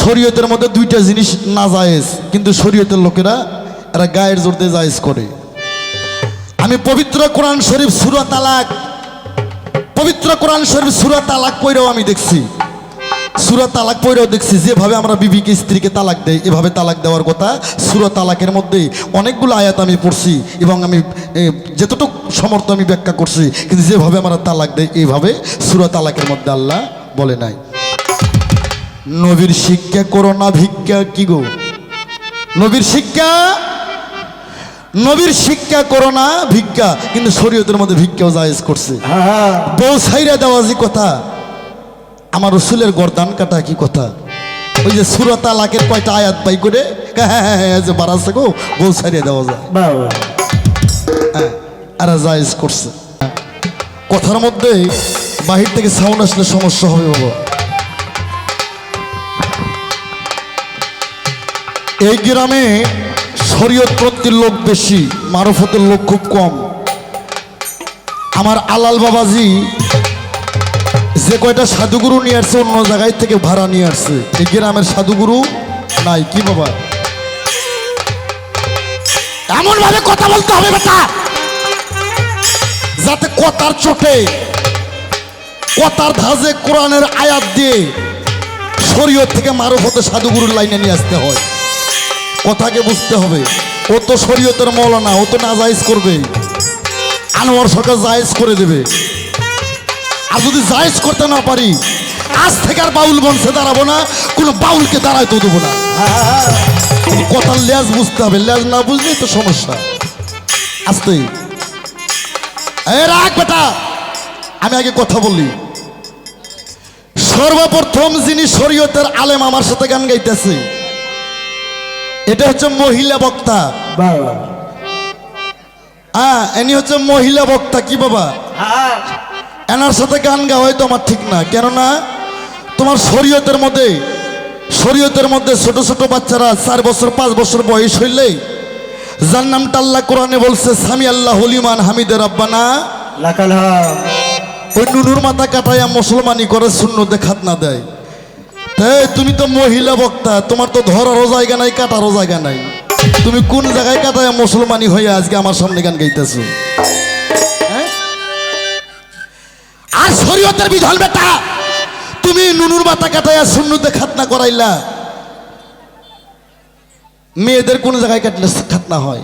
শরীয়তের মধ্যে দুইটা জিনিস নাজায়েজ, কিন্তু শরীয়তের লোকেরা এরা গায়ের জোর দিয়ে জায়েজ করে। আমি পবিত্র কোরআন শরীফ সূরা তালাক, পবিত্র কোরআন শরীফ সূরা তালাক পড়েও আমি দেখছি, সূরা তালাক পড়েও দেখছি যেভাবে আমরা বিবিকে স্ত্রীকে তালাক দেই এভাবে তালাক দেওয়ার কথা সূরা তালাকের মধ্যে অনেকগুলো আয়াত আমি পড়ছি এবং আমি যতটুকু সমর্থ আমি ব্যাখ্যা করছি, কিন্তু যেভাবে আমরা তালাক দেই এইভাবে সূরা তালাকের মধ্যে আল্লাহ বলে নাই। নবীর শিক্ষা করো না ভিক্ষা, কি গো নবীর শিক্ষা, নবীর শিক্ষা করো না ভিক্ষা, কিন্তু শরীয়তের মধ্যে ভিক্ষাও জায়েজ করছে। বউ ছাইরা দেওয়া যে কথা, আমার রসুলের গর্দান কাটা কি কথা, ওই যে সূরা তালাকের কয়টা আয়াত পাই করে যে বাড়াচ্ছে গো বউ ছাইরা দেওয়া যায়, আর জায়েজ করছে। কথার মধ্যে বাহির থেকে সাউন্ড আসলে সমস্যা হবে বাবা। এই গ্রামে শরীয়ত প্রত্যেক লোক বেশি, মারফতের লোক খুব কম। আমার আলাল বাবাজি যে কয়টা সাধুগুরু নিয়ে আসছে অন্য জায়গায় থেকে ভাড়া নিয়ে আসছে, এই গ্রামের সাধুগুরু নাই। কি বাবা এমন ভাবে কথা বলতে হবে বেটা যাতে কথার চোটে কথার ধাজে কোরআনের আয়াত দিয়ে শরীয়ত থেকে মারফতে সাধুগুরুর লাইনে নিয়ে আসতে হয়। কথাকে বুঝতে হবে। ও তো শরীয়তের মৌলানা, ও তো নাজায়েজ করবে, আনোয়ার সরকার জায়েজ করে দেবে। আর যদি জায়েজ করতে না পারি আজ থেকে আর বাউল বংশে দাঁড়াবো না, কোনো বাউলকে দাঁড়াইতে দেবো না। কথার লেজ বুঝতে হবে, লেজ না বুঝলেই তো সমস্যা। আসতে রাখ বেটা, আমি আগে কথা বলি। সর্বপ্রথম যিনি শরীয়তের আলেম আমার সাথে গান গাইতেছে এটা হচ্ছে মহিলা বক্তা। হ্যাঁ, এনি হচ্ছে মহিলা বক্তা। কি বাবা এনার সাথে গান গাওয়া হয়তো আমার ঠিক না, কেননা তোমার শরীয়তের মধ্যে ছোট ছোট বাচ্চারা 4 বছর 5 বছর বয়স হইলে যার নামটা আল্লাহ কোরআনে বলছে সামি আল্লাহ লিমান হামিদে রাব্বানা লাকাল হামদ, ওই নুনুর মাথা কাটাইয়া মুসলমানি করে সুন্নতে খাতনা দেয়। তুমি তো মহিলা বক্তা, তোমার তো ধরারও জায়গা নাই কাটারও জায়গা নাই, তুমি কোন জায়গায় কাটাইয়া মুসলমানি হয়ে আজকে আমার সামনে গান গাইতেছো? আর শরীয়তের বিধান বেটা, তুমি নুনুর মাথা কাটাইয়া সুন্নতে খাতনা করাইলা, মেয়েদের কোন জায়গায় কাটলে খাতনা হয়?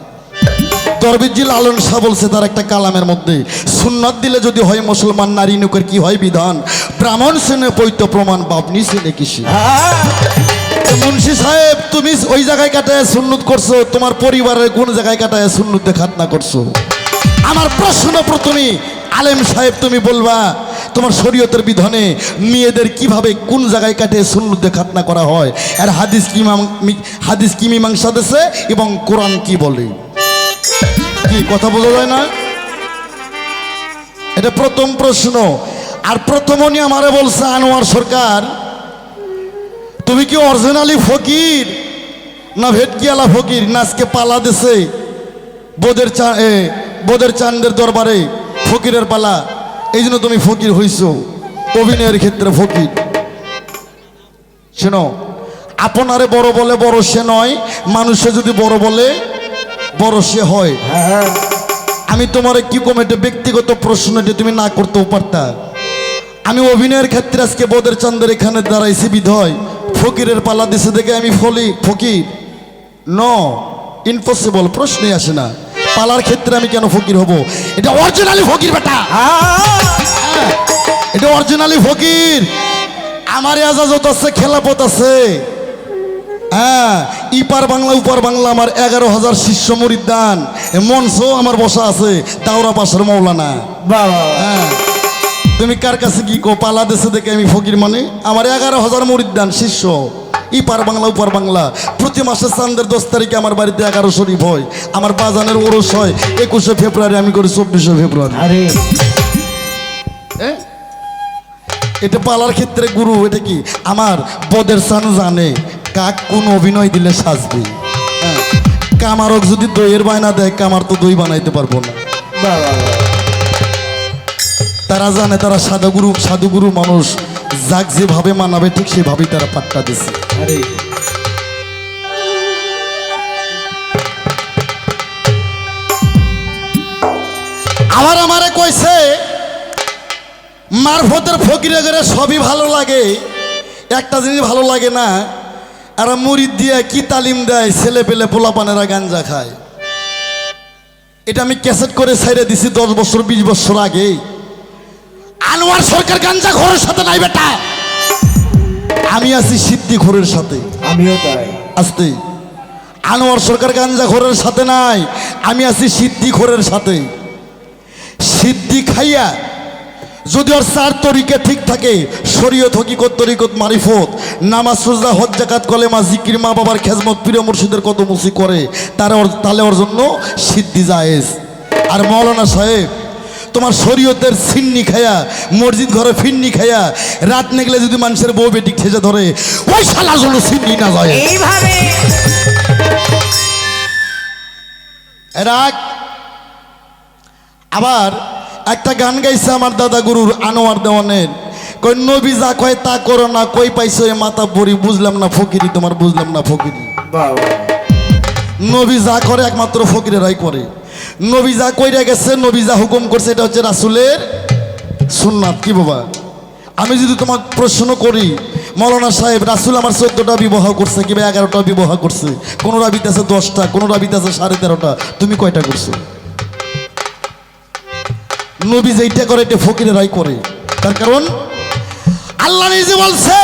দরবেশজি লালন শাহ বলছে তার একটা কালামের মধ্যে, সুন্নাত দিলে যদি হয় মুসলমান নারী নৌকের কি হয় বিধান, ব্রাহ্মণ সেনে পৈত প্রমাণ বাবনি সেনে কিসে। মুন্সি সাহেব তুমি ওই জায়গায় কাটায় সুন্নত করছো, তোমার পরিবারের কোন জায়গায় কাটায় সুন্নতে খাতনা করছো? আমার প্রশ্ন প্রথমে আলেম সাহেব তুমি বলবা তোমার শরীয়তের বিধানে মেয়েদের কিভাবে কোন জায়গায় কাটে সুন্নতে খাতনা করা হয়, আর হাদিস কি মীমাংসা দিছে এবং কোরআন কি বলে? কি কথা বোঝা যায় না? এটা প্রথম প্রশ্ন। আর প্রথমনি আমারে বলছে আনোয়ার সরকার তুমি কি অরিজিনালি ফকির না ভেটকিয়ালা ফকির, না আজকে পালা দিছে বোদের চাঁদের দরবারে ফকিরের পালা, এই জন্য তুমি ফকির হইছো, অভিনয়ের ক্ষেত্রে ফকির। শোনো, আপনারে বড় বলে বড় সে নয়, মানুষে যদি বড় বলে বড় সে হয়। আমি তোমার কি কম, এটা ব্যক্তিগত প্রশ্ন, এটা তুমি না করতেও পারতা। আমি অভিনয়ের ক্ষেত্রে আজকে বোদের চাঁদের এখানে দাঁড়াইছি বিধয় ফকিরের পালা দিছে দেখে আমি ফকির? নো, ইম্পসিবল, প্রশ্নই আসে না। পালার ক্ষেত্রে আমি কেন ফকির হব? এটা অরিজিনালি ফকির বেটা, এটা অরিজিনালি ফকির। আমার এজাজত আছে, খেলাপথ আছে। হ্যাঁ, ইপার বাংলা উপার বাংলা আমার 11,000 শিষ্য মুরিদান, মঞ্চ আমার বসা আছে দাওরা পাশের মৌলানা। হ্যাঁ, তুমি কার কাছে কি কো পালা দেশে দেখে আমি ফকির? মানে আমার 11,000 মুরিদান শিষ্য, ইপার বাংলা উপার বাংলা। প্রতি মাসে চাঁদের 10 তারিখে আমার বাড়িতে 11 শরীফ হয়, আমার বাজানের ওরস হয় 21শে ফেব্রুয়ারি, আমি করি 24শে ফেব্রুয়ারি। এটা পালার ক্ষেত্রে গুরু। এটা কি আমার বদের চান জানে কাক কোন অভিনয় দিলে সাজবে। কামারক যদি দইয়ের বায়না দেয়, কামার তো দই বানাইতে পারবো না। তারা জানে, তারা সাধুগুরু মানুষ, যাক যেভাবে মানাবে ঠিক সেভাবেই তারা পাট্টা দিছে। আরে আমারে কইছে মারফতের ফকিরে করে সবই ভালো লাগে, একটা জিনিস ভালো লাগে না, আর মুরিদ দিয়ে কি তালিম দেয়, ছেলে পেলে পোলাপানেরা গাঞ্জা খায়। এটা আমি ক্যাসেট করে ছাইড়ে দিছি 10 বছর 20 বছর আগে। আনোয়ার সরকার গাঞ্জা ঘরের সাথে নাই বেটা, আমি আছি সিদ্ধি ঘরের সাথে। আমিও তাই। আসতে আনোয়ার সরকার গাঞ্জা ঘরের সাথে নাই, আমি আছি সিদ্ধি ঘরের সাথে। সিদ্ধি খাইয়া যদি ওর 4 তরিকা ঠিক থাকে, শরীয়ত হকিকত তরিকত মারিফত, নামাজ রোজা হজ যাকাত কলেমা জিকির মা বাবার খেজমত প্রিয় মুর্শিদের কত মুসি করে, তাহলে ওর জন্য সিদ্ধি জায়েজ। আর মৌলানা সাহেব তোমার শরীয়তের সিন্নি খায়া, মসজিদ ঘরে ফিন্নি খায়া, রাত নেগলে যদি মানুষের বউ বেটি ঠেজে ধরে, ওই শালার জন্য সিন্নি না যায় এইভাবে রাগ। আবার একটা গান গাইছে আমার দাদা গুরুর আনোয়ার দেওয়ানের, কই নবী যা কয় তা করো না, কই পাইছো এ মাথা পরি, বুঝলাম না ফকিরি তোমার, বুঝলাম না ফকিরি। বাবা নবী যা করে একমাত্র ফকিরেরাই করে। নবী যা কইরা গেছে, নবী যা হুকুম করছে, এটা হচ্ছে রাসূলের সুন্নাত। কি বাবা, আমি যদি তোমার প্রশ্ন করি মৌলানা সাহেব, রাসূল আমার 14টা বিবাহ করছে কিংবা 11টা বিবাহ করছে, কোন রাবিতে আছে 10টা, কোন রাবিতে আছে 13.5টা, তুমি কয়টা করছো? নবী যেইটা করে এটা ফকিরেরাই করে। তার কারণ আল্লাহ নিজে বলছে,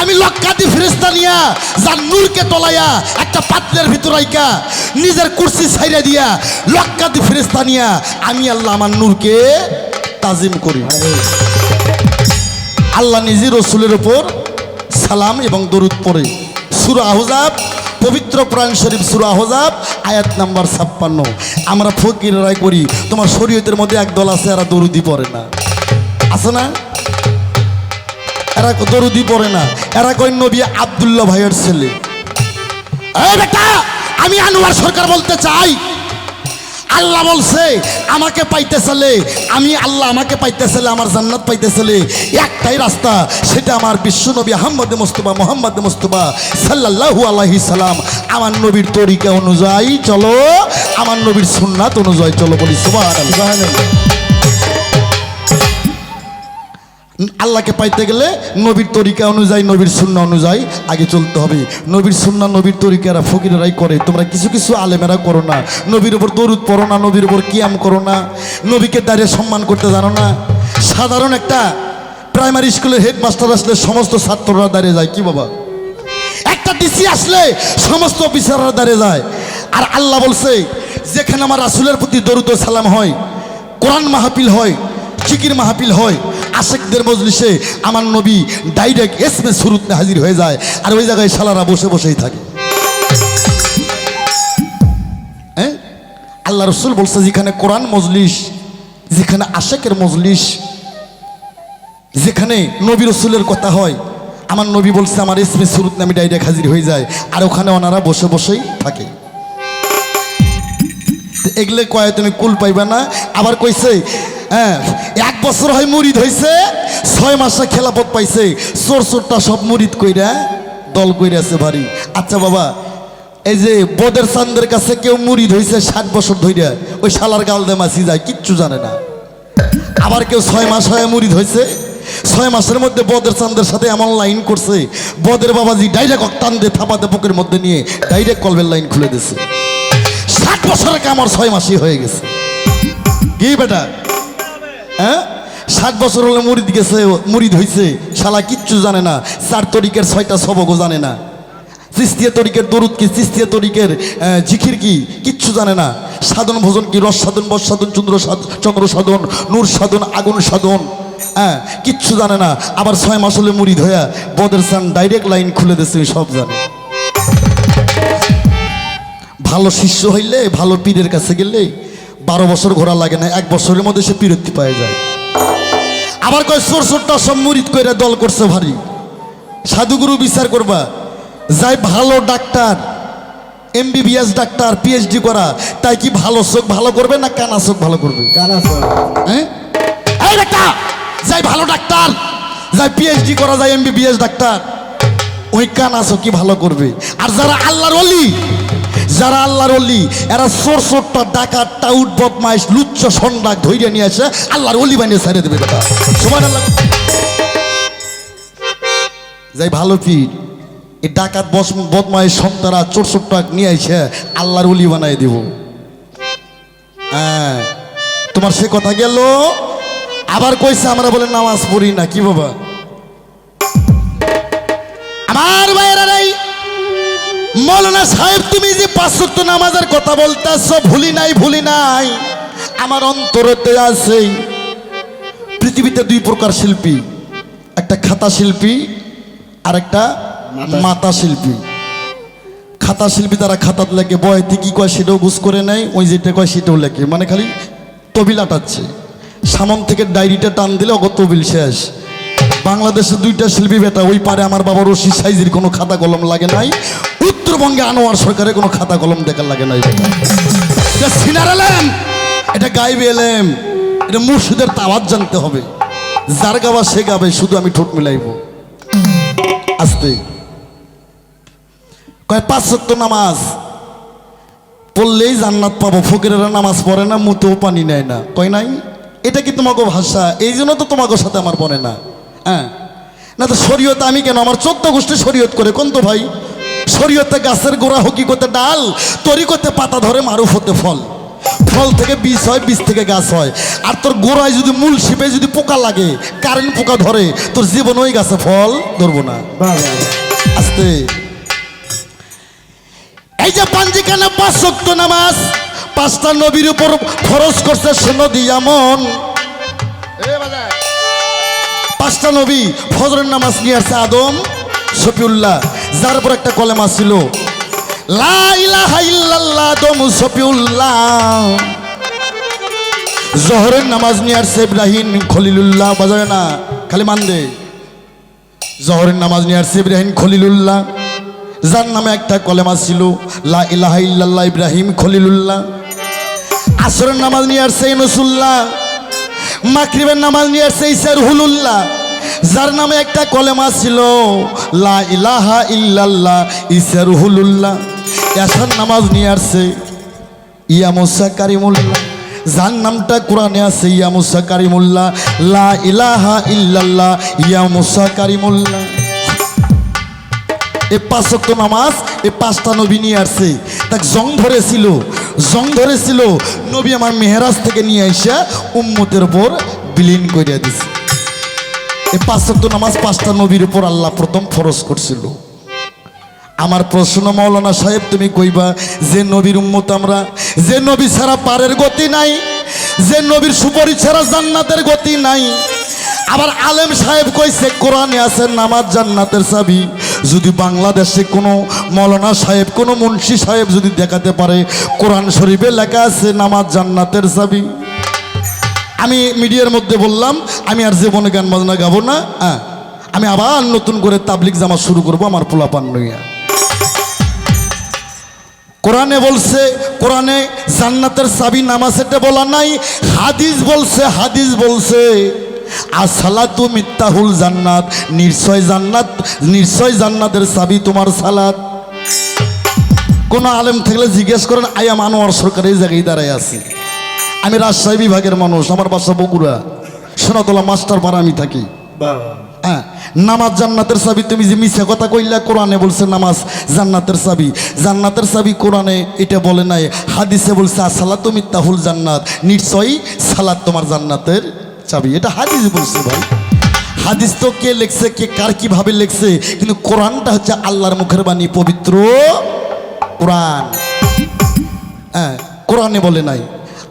আমি লক্কাতি ফেরেশতা নিয়া যার নূরকে তলাইয়া একটা পাত্রের ভিতর রাইকা নিজের কুরসি ছাইরা দিয়া লক্কাতি ফেরেশতা নিয়া আমি আল্লাহ আমার নূরকে তাজিম করি। আল্লাহ নিজে রসুলের উপর সালাম এবং দরুদ পড়ে। সূরা আহজাব, পবিত্র কোরআন শরীফ সূরা আহজাব আয়াত নাম্বার 56। আমরা ফকিররাই করি। তোমার শরীয়তের মধ্যে একদল আছে, এরা দরুদি পড়ে না, আছে না? এরা দরুদি পড়ে না, এরা কয় নবী আব্দুল্লাহ ভাইয়ের ছেলে। এই বেটা, আমি আনোয়ার সরকার বলতে চাই, আল্লাহ বলছে আমাকে পাইতে চলে, আমি আল্লাহ আমাকে পাইতে চলে, আমার জান্নাত পাইতে চলে একটাই রাস্তা, সেটা আমার বিশ্ব নবী আহমদ মুস্তাফা সাল্লাল্লাহু আলাইহি সাল্লাম। আমার নবীর তরিকা অনুযায়ী চলো, আমার নবীর সুন্নাত অনুযায়ী চলো, বলি সুবহানাল্লাহ। আল্লাহকে পাইতে গেলে নবীর তরিকা অনুযায়ী, নবীর সুন্নাহ অনুযায়ী আগে চলতে হবে। নবীর সুন্নাহ নবীর তরিকারা ফকিরেরাই করে, তোমরা কিছু কিছু আলেমেরা করো না। নবীর উপর দরুদ পড়ো না, নবীর উপর কিয়াম করো না, নবীকে দাঁড়িয়ে সম্মান করতে জানো না। সাধারণ একটা প্রাইমারি স্কুলের হেডমাস্টার আসলে সমস্ত ছাত্ররা দাঁড়িয়ে যায়। কি বাবা, একটা ডিসি আসলে সমস্ত অফিসাররা দাঁড়িয়ে যায়। আর আল্লাহ বলছে, যেখানে আমার রাসূলের প্রতি দরুদ ও সালাম হয়, কোরআন মাহফিল হয়, জিকির মাহফিল হয়, আশেকদের মজলিসে আমার নবী ডাইরেক্ট এসমে সুরুতে হাজির হয়ে যায়, আর ওই জায়গায় শালারা বসে বসেই থাকে। হ্যাঁ, আল্লাহ রসুল বলছে, যেখানে কোরআন মজলিস, যেখানে আশেকের মজলিস, যেখানে নবী রসুলের কথা হয়, আমার নবী বলছে আমার এসমে সুরুতে আমি ডাইরেক্ট হাজির হয়ে যায়, আর ওখানে ওনারা বসে বসেই থাকে। এগুলো কয় তুমি কুল পাইবা না। আবার কইছে, হ্যাঁ 1 বছর হয় মুরিদ হয়েছে, 6 মাসে খেলাপথ পাইছে, চোরটা সব মুরিদ কইরা দল কইরা আছে ভারী। আচ্ছা বাবা, এই যে বদের চান্দের কাছে কেউ মুরিদ হয়েছে 60 বছর ধইরা, ওই শালার গাল দে মাছি যায়, কিচ্ছু জানে না। আবার কেউ 6 মাস হয়ে মুরিদ হয়েছে, 6 মাসের মধ্যে বদের চান্দের সাথে এমন লাইন করছে, বদের বাবাজি ডাইরেক্ট টান দিয়ে থাপাতে বুকের মধ্যে নিয়ে ডাইরেক্ট কলবের লাইন খুলে দিছে। 60 বছরের কাম আমার 6 মাসই হয়ে গেছে। কি বেটা, হ্যাঁ 60 বছর হলে মুরিদ গেছে, মুরিদ হয়েছে, শালা কিচ্ছু জানে না, 4 তরিকের 6টা সবকও জানে না, চিস্তিয়া তরিকের দরুদ কি, চিস্তিয়া তরিকের জিকির কি, কিচ্ছু জানে না। সাধন ভোজন কি, রস সাধন, বস সাধন, চন্দ্র সাধন, নূর সাধন, আগুন সাধন, হ্যাঁ কিচ্ছু জানে না। আবার 6 মাস হলে মুরিদ হইয়া বদের চান ডাইরেক্ট লাইন খুলে দিচ্ছে, সব জানে। ভালো শিষ্য হইলে, ভালো পীরের কাছে গেলে 12 বছর ঘোরা লাগে না, 1 বছরের মধ্যে সে পীরত্তি পায়ে যায়। আবার কয় চোরটা সব মুরিদ কইরা দল করছে ভারী। সাধুগুরু বিচার করবা, যাই ভালো ডাক্তার, MBBS ডাক্তার, PhD করা, তাই কি ভালো চোখ ভালো করবে না কানা চোখ ভালো করবে? কানা চোখ। হ্যাঁ, এই বেটা, যাই ভালো ডাক্তার, যাই PhD করা, যাই MBBS ডাক্তার, ওই কান আছো কি ভালো করবে। আর যারা আল্লাহর ওলি, যারা আল্লাহর ওলি, এরা চোর চোরটা ডাকাত টাউট বদমাইশ লুচ্চ সন্ডাক ধৈর্য নিয়ে আসে আল্লাহর ওলি বানিয়ে ছেড়ে দেবে। বেটা সুবহানাল্লাহ। যাই ভালো পীর এই ডাকাত বদমাইশ সন্তারা চোর চোরটা নিয়ে আসে আল্লাহর ওলি বানাই দিব। হ্যাঁ তোমার সে কথা গেল। আবার কইছে আমরা বলে নামাজ পড়ি না। কি বাবা আমার ভাইয়েরা নাই, মৌলানা সাহেব তুমি যে 5 ওয়াক্ত নামাজের কথা বলতেছ, ভুলি নাই আমার অন্তরতে আছে। পৃথিবীতে 2 প্রকার শিল্পী, একটা খাতা শিল্পী আর একটা মাতা শিল্পী। খাতা শিল্পী তারা খাতাত লেখে, বয়তে কি কয় সেটাও গুছ করে নেয়, ওই যেটা কয় সেটাও লেখে, মানে খালি তবিল আটাচ্ছে। সামন থেকে ডায়েরিটা টান দিলে অগত তবিল শেষ। বাংলাদেশে 2টা শিল্পী বেটা, ওই পারে আমার বাবা রশিদ সাইজির কোনো খাতা কলম লাগে নাই, উত্তরবঙ্গে আনোয়ার সরকারের কোনো খাতা কলম দেখার লাগে নাই। এটা সিনার এলেম, এটা গাইবে এলেম, এটা মুর্শিদের তাওয়াজ জানতে হবে। যার গাওয়া সে গাবে, শুধু আমি ঠোঁট মিলাইব। আস্তে কয় 5 ওয়াক্ত নামাজ পড়লেই জান্নাত পাবো। ফকিরেরা নামাজ পড়ে না, মুতেও পানি নেয় না। কয় নাই, এটা কি তোমাকে ভাষা? এই জন্য তো তোমাকে সাথে আমার বনে না। হ্যাঁ না তো শরীয়ত আমি কেন? আমার 14 গোষ্ঠী শরীয়ত করে কোন তো ভাই। শরীয়তে গাছের গোড়া, হকিকতে ডাল, তরিকতে পাতা ধরে, মারুফ হতে ফল, ফল থেকে বীজ হয়, বীজ থেকে গাছ হয়। আর তোর গোড়ায় যদি মূল শিপে যদি পোকা লাগে, কারেন্ট পোকা ধরে, তোর জীবন ওই গাছে ফল ধরবো না। আস্তে এই যে পাঞ্জিখানা 5 ওয়াক্ত নামাজ 5টা নবীর উপর ফরজ করছে। শোনো দিয়ামন, 5টা নবী ফজরের নামাজ নিয়ে আসছে। আদম, শফিউল্লাহ, যার উপর একটা কলেমা ছিল লা ইলাহা ইল্লাল্লাহ, আদম শফিউল্লাহ। জোহরের নামাজ নিয়ে আসছে ইব্রাহিম খলিলুল্লাহ, বাজাবে না খালি মান দে। জোহরের নামাজ নিয়ে আসছে ইব্রাহিম খলিলুল্লাহ, যার নামে একটা কলেমা ছিল লা ইলাহা ইল্লাল্লাহ ইব্রাহিম খলিলুল্লাহ। আসরের নামাজ নিয়ে আসছে ইউনুসুল্লাহ, মাগরিবের নামাজ নিয়ে আসছে ঈসা রুহুল্লাহ, যার নামে একটা কলেমা ছিল লা ইলাহা ইল্লাল্লাহ ঈসা রুহুল্লাহ। এশার নামাজ নিয়ে আসছে ইয়া মুসা কারিমুল্লাহ, যার নামটা কোরআনে আছে ইয়া মুসা কারিমুল্লাহ, লা ইলাহা ইল্লাল্লাহ ইয়া মুসা কারিমুল্লাহ। এই 5 ওয়াক্ত নামাজ এই 5টা নবী নিয়ে আসছে। তাক জং ধরেছিল নবী আমার মেহরাজ থেকে নিয়ে এসে উম্মতের উপর বিলীন করে দিছে। এই 5 ওয়াক্ত নামাজ 5টা নবীর উপর আল্লাহ প্রথম ফরজ করছিল। আমার প্রশ্ন মাওলানা সাহেব তুমি কইবা যে নবীর উম্মত আমরা, যে নবী ছাড়া পারের গতি নাই, যে নবীর সুপারিশ ছাড়া জান্নাতের গতি নাই। আবার আলেম সাহেব কইছে কোরআনে আছে নামাজ জান্নাতের চাবি। যদি বাংলাদেশে কোনো মৌলানা সাহেব, কোনো মুন্সি সাহেব যদি দেখাতে পারে কোরআন শরীফে লেখা আছে নামাজ জান্নাতের চাবি। আমি মিডিয়ার মধ্যে বললাম আমি আর জীবনে গান বাজনা গাবো না। আমি আবার নতুন করে তাবলিগ জামা শুরু করবো আমার পোলাপান লইয়া। কোরআনে বলছে, কোরআনে জান্নাতের চাবি নামাজ, এটা বলা নাই। হাদিস বলছে আসসালাতু মিফতাহুল জান্নাত, নিশ্চয় জান্নাতের চাবি তোমার সালাত। কোন আলেম থাকলে জিজ্ঞেস করেন আয়াম আনোয়ার সরকার এই জায়গায় দাঁড়ায় আছে। আমি রাজশাহী বিভাগের মানুষ, আমার বাসা বগুড়া, সোনাতলা মাস্টার পাড়া আমি থাকি। হ্যাঁ নামাজ জান্নাতের চাবি, তুমি যে মিথ্যা কথা কইলা, কোরআনে বলছে নামাজ জান্নাতের চাবি। জান্নাতের চাবি কোরআনে এটা বলে নাই, হাদিসে বলছে আসসালাতু মিফতাহুল জান্নাত, নিশ্চয়ই সালাত তোমার জান্নাতের চাবি। এটা হাদিস বলছে ভাই। হাদিস তো কে লিখছে, কে কার কিভাবে লিখছে, কিন্তু কোরআনটা হচ্ছে আল্লাহর মুখের বাণী, পবিত্র কোরআন। হ্যাঁ কোরআনে বলে নাই।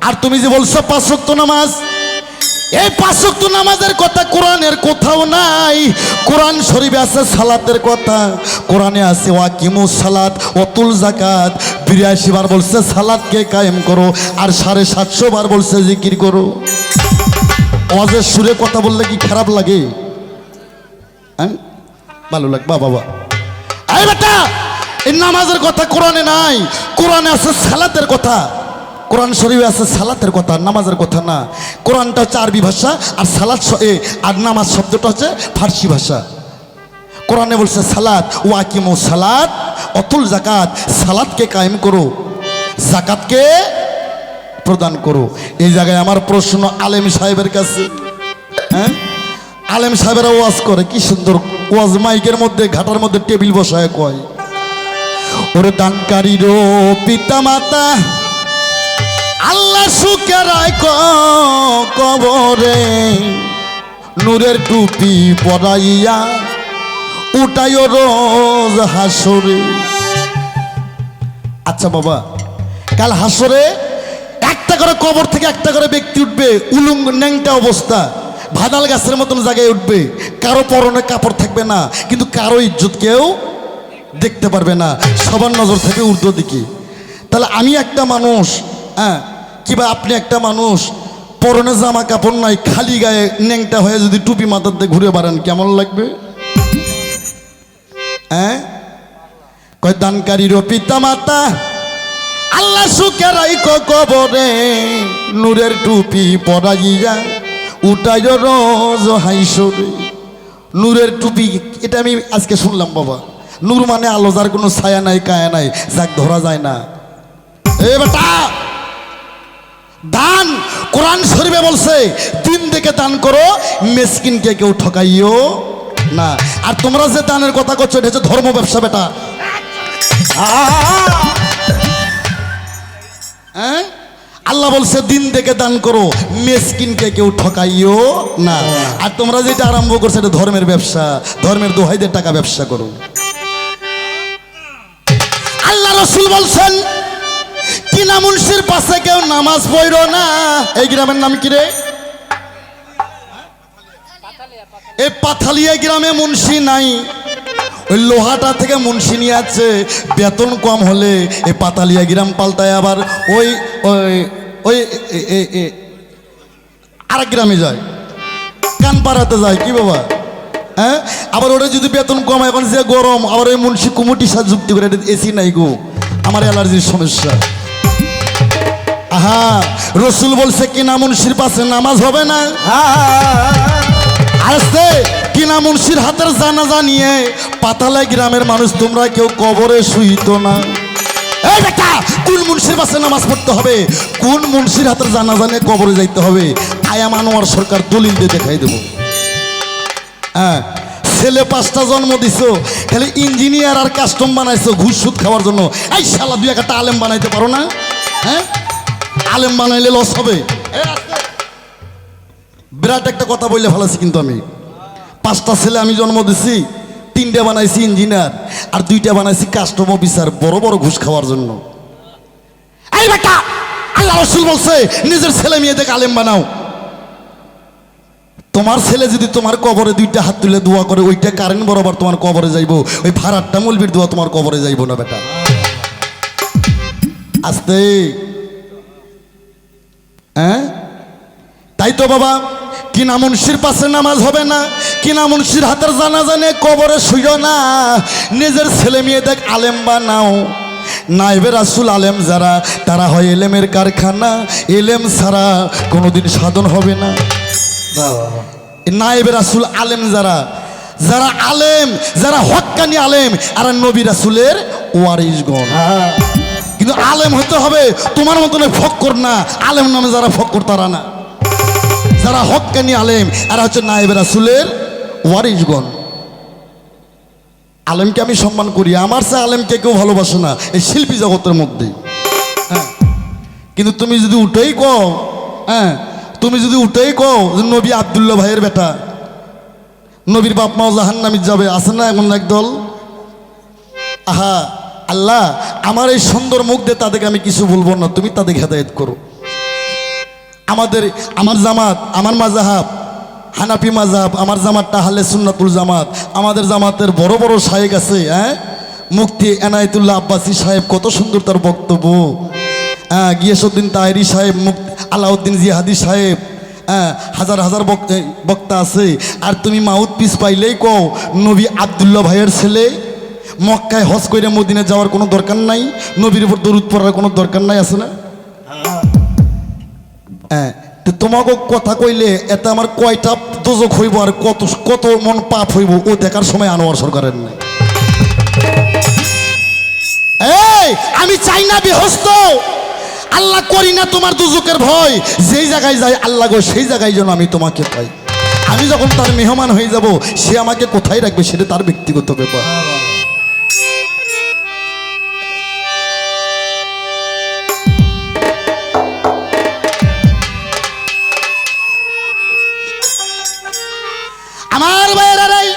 আর তুমি যে বলছো 5 ওয়াক্ত নামাজ, এই 5 ওয়াক্ত নামাজের কথা কোরআনের কোথাও নাই। কোরআন শরীফে আছে সালাতের কথা, কোরআনে আছে ওয়াকিমুস সালাত ওয়াতুল যাকাত। 82 বার বলছে সালাতকে কায়েম করো, আর 750 বার বলছে জিকির করো। আওয়াজের সুরে কথা বললে কি খারাপ লাগে? হ্যাঁ ভালো লাগবে বাবা। এই বেটা এই নামাজের কথা কোরআনে নাই, কোরআনে আছে সালাতের কথা। কোরআন শরীফে আছে সালাতের কথা, নামাজের কথা না। কোরআনটা হচ্ছে আরবি ভাষা, আর সালাত আর নামাজ শব্দটা হচ্ছে ফার্সি ভাষা। কোরআনে বলছে সালাত ওয়াকিমু সালাত অতুল জাকাত, সালাতকে কায়েম করো, জাকাতকে প্রদান করো। এই জায়গায় আমার প্রশ্ন আলেম সাহেবের কাছে, হ্যাঁ আলেম সাহেবেরা ওয়াজ করে কি সুন্দর ওয়াজ, মাইকের মধ্যে ঘাটার মধ্যে টেবিল বসায় কয়, ওরে দানকারীরও পিতা মাতা আল্লাহ সুখে রাখ কবরে, নূরের টুপি পরাইয়া উঠাইও রোজ হাসরে। আচ্ছা বাবা, কাল হাসরে একটা করে কবর থেকে একটা করে ব্যক্তি উঠবে, উলঙ্গ ন্যাংটা অবস্থা, ভাদাল গাছের মতন জায়গায় উঠবে, কারো পরনে কাপড় থাকবে না, কিন্তু কারো ইজ্জত কেউ দেখতে পারবে না, সবার নজর থাকবে উর্ধ্ব দিকে। তাহলে আমি একটা মানুষ, হ্যাঁ কিংবা আপনি একটা মানুষ, পরনে জামা কাপড় নাই, খালি গায়ে ন্যাংটা হয়ে যদি টুপি মাথাতে ঘুরে বেড়ান কেমন লাগবে? হ্যাঁ কয় দানকারীরও পিতা মাতা আল্লাহ সুখে রাইখ কবরে, নূরের টুপি পরাইয়া উঠাইও রোজ হাইসরে। নূরের টুপি, এটা আমি আজকে শুনলাম বাবা। নূর মানে আলো, যার কোনো ছায়া নাই কায়া নাই, যাক ধরা যায় না। এ বেটা, দান কোরআন শরীফে বলছে দিন থেকে দান করো, মেসকিনকে কেউ ঠকাইও না। আর তোমরা যে দানের কথা করছো এটা হচ্ছে ধর্ম ব্যবসা বেটা। হ্যাঁ আল্লাহ বলছে দিন থেকে দান করো, মেসকিনকে কেউ ঠকাইও না। আর তোমরা যেটা আরম্ভ করছো এটা ধর্মের ব্যবসা, ধর্মের দোহাইদের টাকা ব্যবসা করো। আল্লাহ রাসূল বলছেন কিনা মুন্সির পাশে কেউ নামাজ পড়ো না। এই গ্রামের নাম কি রে? এই পাথালিয়া গ্রামে মুন্সি নাই, ওই লোহাটা থেকে মুন্সি নিয়ে আছে, বেতন কম হলে এই পাতালিয়া গ্রাম পাল্টায় আবার ওই ওই ওই আরেক গ্রামে যায়, কানপাড়াতে যায়। কি বাবা, হ্যাঁ আবার ওটা যদি বেতন কম, এখন যে গরম, আবার ওই মুন্সি কুমুটির সাথে যুক্তি করে, এসি নাই গো, আমার অ্যালার্জির সমস্যা। আহা, রসুল বলছে কিনা মুন্সির পাশে নামাজ হবে না। আসতে কিনা মুন্সির হাতের জানাজা নিয়ে পাতালাই গ্রামের মানুষ তোমরা কেউ কবরে শুইতো না। এই বেটা, কোন মুন্সির পাশে নামাজ পড়তে হবে, কোন মুন্সির হাতের জানাজা নিয়ে কবরে যাইতে হবে, আয়াম আনোয়ার সরকার দলিল দিয়ে দেখাই দেব। হ্যাঁ, ছেলে 5টা জন্ম দিছো, খালি ইঞ্জিনিয়ার আর কাস্টম বানাইছো ঘুষ সুদ খাওয়ার জন্য। এই শালা 2-1টা আলেম বানাইতে পারো না? হ্যাঁ, আলেম বানাইলে লস হবে। বিরাট একটা কথা বললে ভালোছি, কিন্তু আমি 5টা ছেলে আমি জন্ম দিছি, 3টে বানাইছি ইঞ্জিনিয়ার আর 2টা বানাইছি কাস্টম অফিসার, বড় বড় ঘুষ খাওয়ার জন্য। এই বেটা, আল্লাহ রাসূল বলছে নিজের ছেলে মেয়েদের আলেম বানাও। তোমার ছেলে যদি তোমার কবরে 2টা হাত তুলে দোয়া করে, ওইটা কারেন্ট বরাবর তোমার কবরে যাইবো, ওই ভাড়ারটা মৌলবীর দোয়া তোমার কবরে যাইবো না বেটা। আস্তে, হ্যাঁ তাই তো বাবা, কিনা মুন্সির পাশে নামাজ হবে না, কিনা মুন্সির হাতের জানাজা নিয়ে কবরে শুইও না, নিজের ছেলে মেয়েদের আলেম বানাও। নায়েবে রাসূল আলেম যারা, তারা হয় এলেমের কারখানা, এলেম ছাড়া কোনোদিন সাধন হবে না। নায়েবে রাসূল আলেম যারা, যারা আলেম, যারা হক্কানি আলেম, আর নবী রাসূলের ওয়ারিসগণ। কিন্তু আলেম হতে হবে তোমার মতন ফক্কর না, আলেম নামে যারা ফক্কর তারা না, যারা হক্কানি আলেম আর হচ্ছে নায়েবে রাসূলের ওয়ারিসগণ। আলেমকে আমি সম্মান করি, আমার সে আলেমকে কেউ ভালোবাসে না এই শিল্পী জগতের মধ্যে। হ্যাঁ, কিন্তু তুমি যদি উঠেই কও, হ্যাঁ তুমি যদি উঠেই কও যে নবী আব্দুল্লাহ ভাইয়ের বেটা, নবীর বাপ মাও জাহান্নামে যাবে, আছে না এমন একদল? আহা আল্লাহ, আমার এই সুন্দর মুখ দিয়ে তাদেরকে আমি কিছু বলবো না, তুমি তাদেরকে হেদায়েত করো। আমার জামাত, আমার মাযহাব হানাফি মাযহাব, আমার জামাতটা আহলে সুন্নাতুল জামাত। আমাদের জামাতের বড় বড় শায়েখ আছে, হ্যাঁ মুফতি এনায়েতুল্লাহ আব্বাসী সাহেব, কত সুন্দর তার বক্তব্য। হ্যাঁ, গিয়াসউদ্দিন তাহেরি সাহেব, মুফতি আলাউদ্দিন জিহাদি সাহেব, হ্যাঁ হাজার হাজার বক্তা আছে। আর তুমি মাউথ পিস পাইলেই কও নবী আব্দুল্লাহ ভাইয়ের ছেলে, মক্কায় হজ করে মদিনা যাওয়ার কোনো দরকার নাই, নবীর উপর দরুদ পড়ার কোনো দরকার নাই, আছে না? হ্যাঁ, তো তোমাকে কথা কইলে এতে আমার কয়টা দোজক হইব আর কত কত মন পাপ হইব ও দেখার সময় আনোয়ার সরকারের নেই। এই আমি চাই না বেহস্ত, আল্লাহ করি না তোমার দুজকের ভয়, যেই জায়গায় যাই আল্লাহ গো সেই জায়গায় যেন আমি তোমাকে পাই। আমি যখন তার মেহমান হয়ে যাব সে আমাকে কোথায় রাখবে সেটা তার ব্যক্তিগত ব্যাপার। আমার ভাইয়েরাই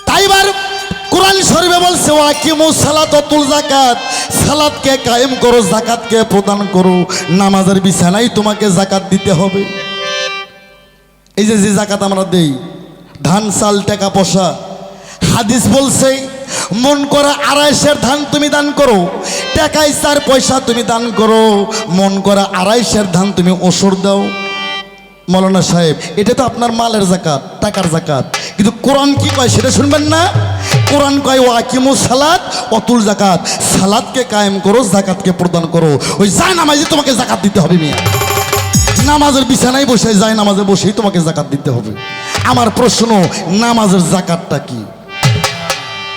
তাইবার কোরআন শরীফে বলছে ওয়াকিমুস সালাত ওয়া তুল যাকাত, সালাতকে কায়েম করো, যাকাতকে প্রদান করো, নামাজের বিছানায় তোমাকে যাকাত দিতে হবে। এই যে যে যাকাত আমরা দেই, ধান চাল টাকা পয়সা, হাদিস বলছে মন করা 250 ধান তুমি দান করো, টাকায় 4 পয়সা তুমি দান করো, মন করা 250 ধান তুমি ওসর দাও। মৌলানা সাহেব এটা তো আপনার মালের যাকাত, টাকার যাকাত, কিন্তু কোরআন কি কয় সেটা শুনবেন না? কোরআন কয় ওয়াকিমুস সালাত ওয়া তুল যাকাত, সালাতকে কায়েম করো, যাকাতকে প্রদান করো। ওই যায় নামাজে তোমাকে যাকাত দিতে হবে মিয়া, নামাজের বিছানায় বসে যায় নামাজে বসেই তোমাকে যাকাত দিতে হবে। আমার প্রশ্ন, নামাজের যাকাতটা কি?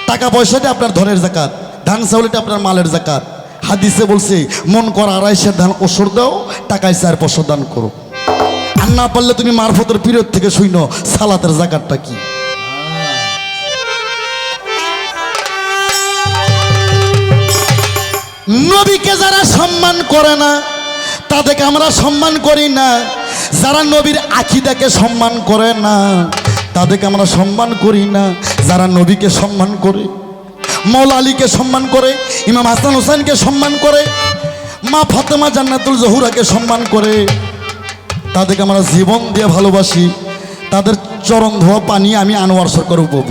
টাকা পয়সাটা আপনার ধনের যাকাত, ধান চাউলটা আপনার মালের যাকাত। হাদিসে বলছে মন করা 250 ধান ওসর দাও, টাকায় 4 পয়সা দান করো। আর না পারলে তুমি মারফতের পিরিয়ড থেকে শুইনো সালাতের যাকাতটা কি। নবীকে যারা সম্মান করে না তাদেরকে আমরা সম্মান করি না, যারা নবীর আকীদাকে সম্মান করে না তাদেরকে আমরা সম্মান করি না, যারা নবীকে সম্মান করে, মৌলা আলীকে সম্মান করে, ইমাম হাসান হোসেনকে সম্মান করে, মা ফাতেমা জান্নাতুল জহুরাকে সম্মান করে, তাদেরকে আমরা জীবন দিয়ে ভালোবাসি, তাদের চরণ ধোয়া পানি আমি আনোয়ার সরকার উপভোগ।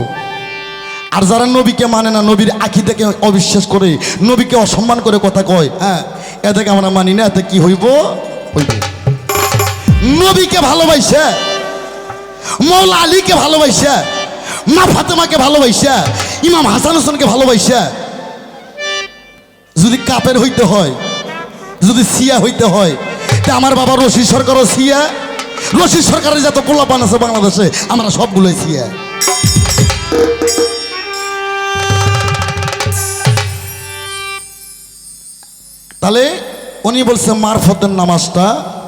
আর যারা নবীকে মানে না, নবীর আকীদাকে অবিশ্বাস করে, নবীকে অসম্মান করে কথা কয়, হ্যাঁ এটাকে আমরা মানি না, এতে কি হইব? নবীকে ভালোবাসে, মৌলা আলীকে ভালোবাসে, মা ফাতেমাকে ভালোবাসে, ইমাম হাসান হোসেনকে ভালোবাসে, যদি কাপের হইতে হয়, যদি সিয়া হইতে হয়, তা আমার বাবা রশিদ সরকারও সিয়া, রশিদ সরকারের যত পোলাপান আছে বাংলাদেশে আমরা সবগুলোই সিয়া। তাহলে উনি বলছে মারফতের নামাজটা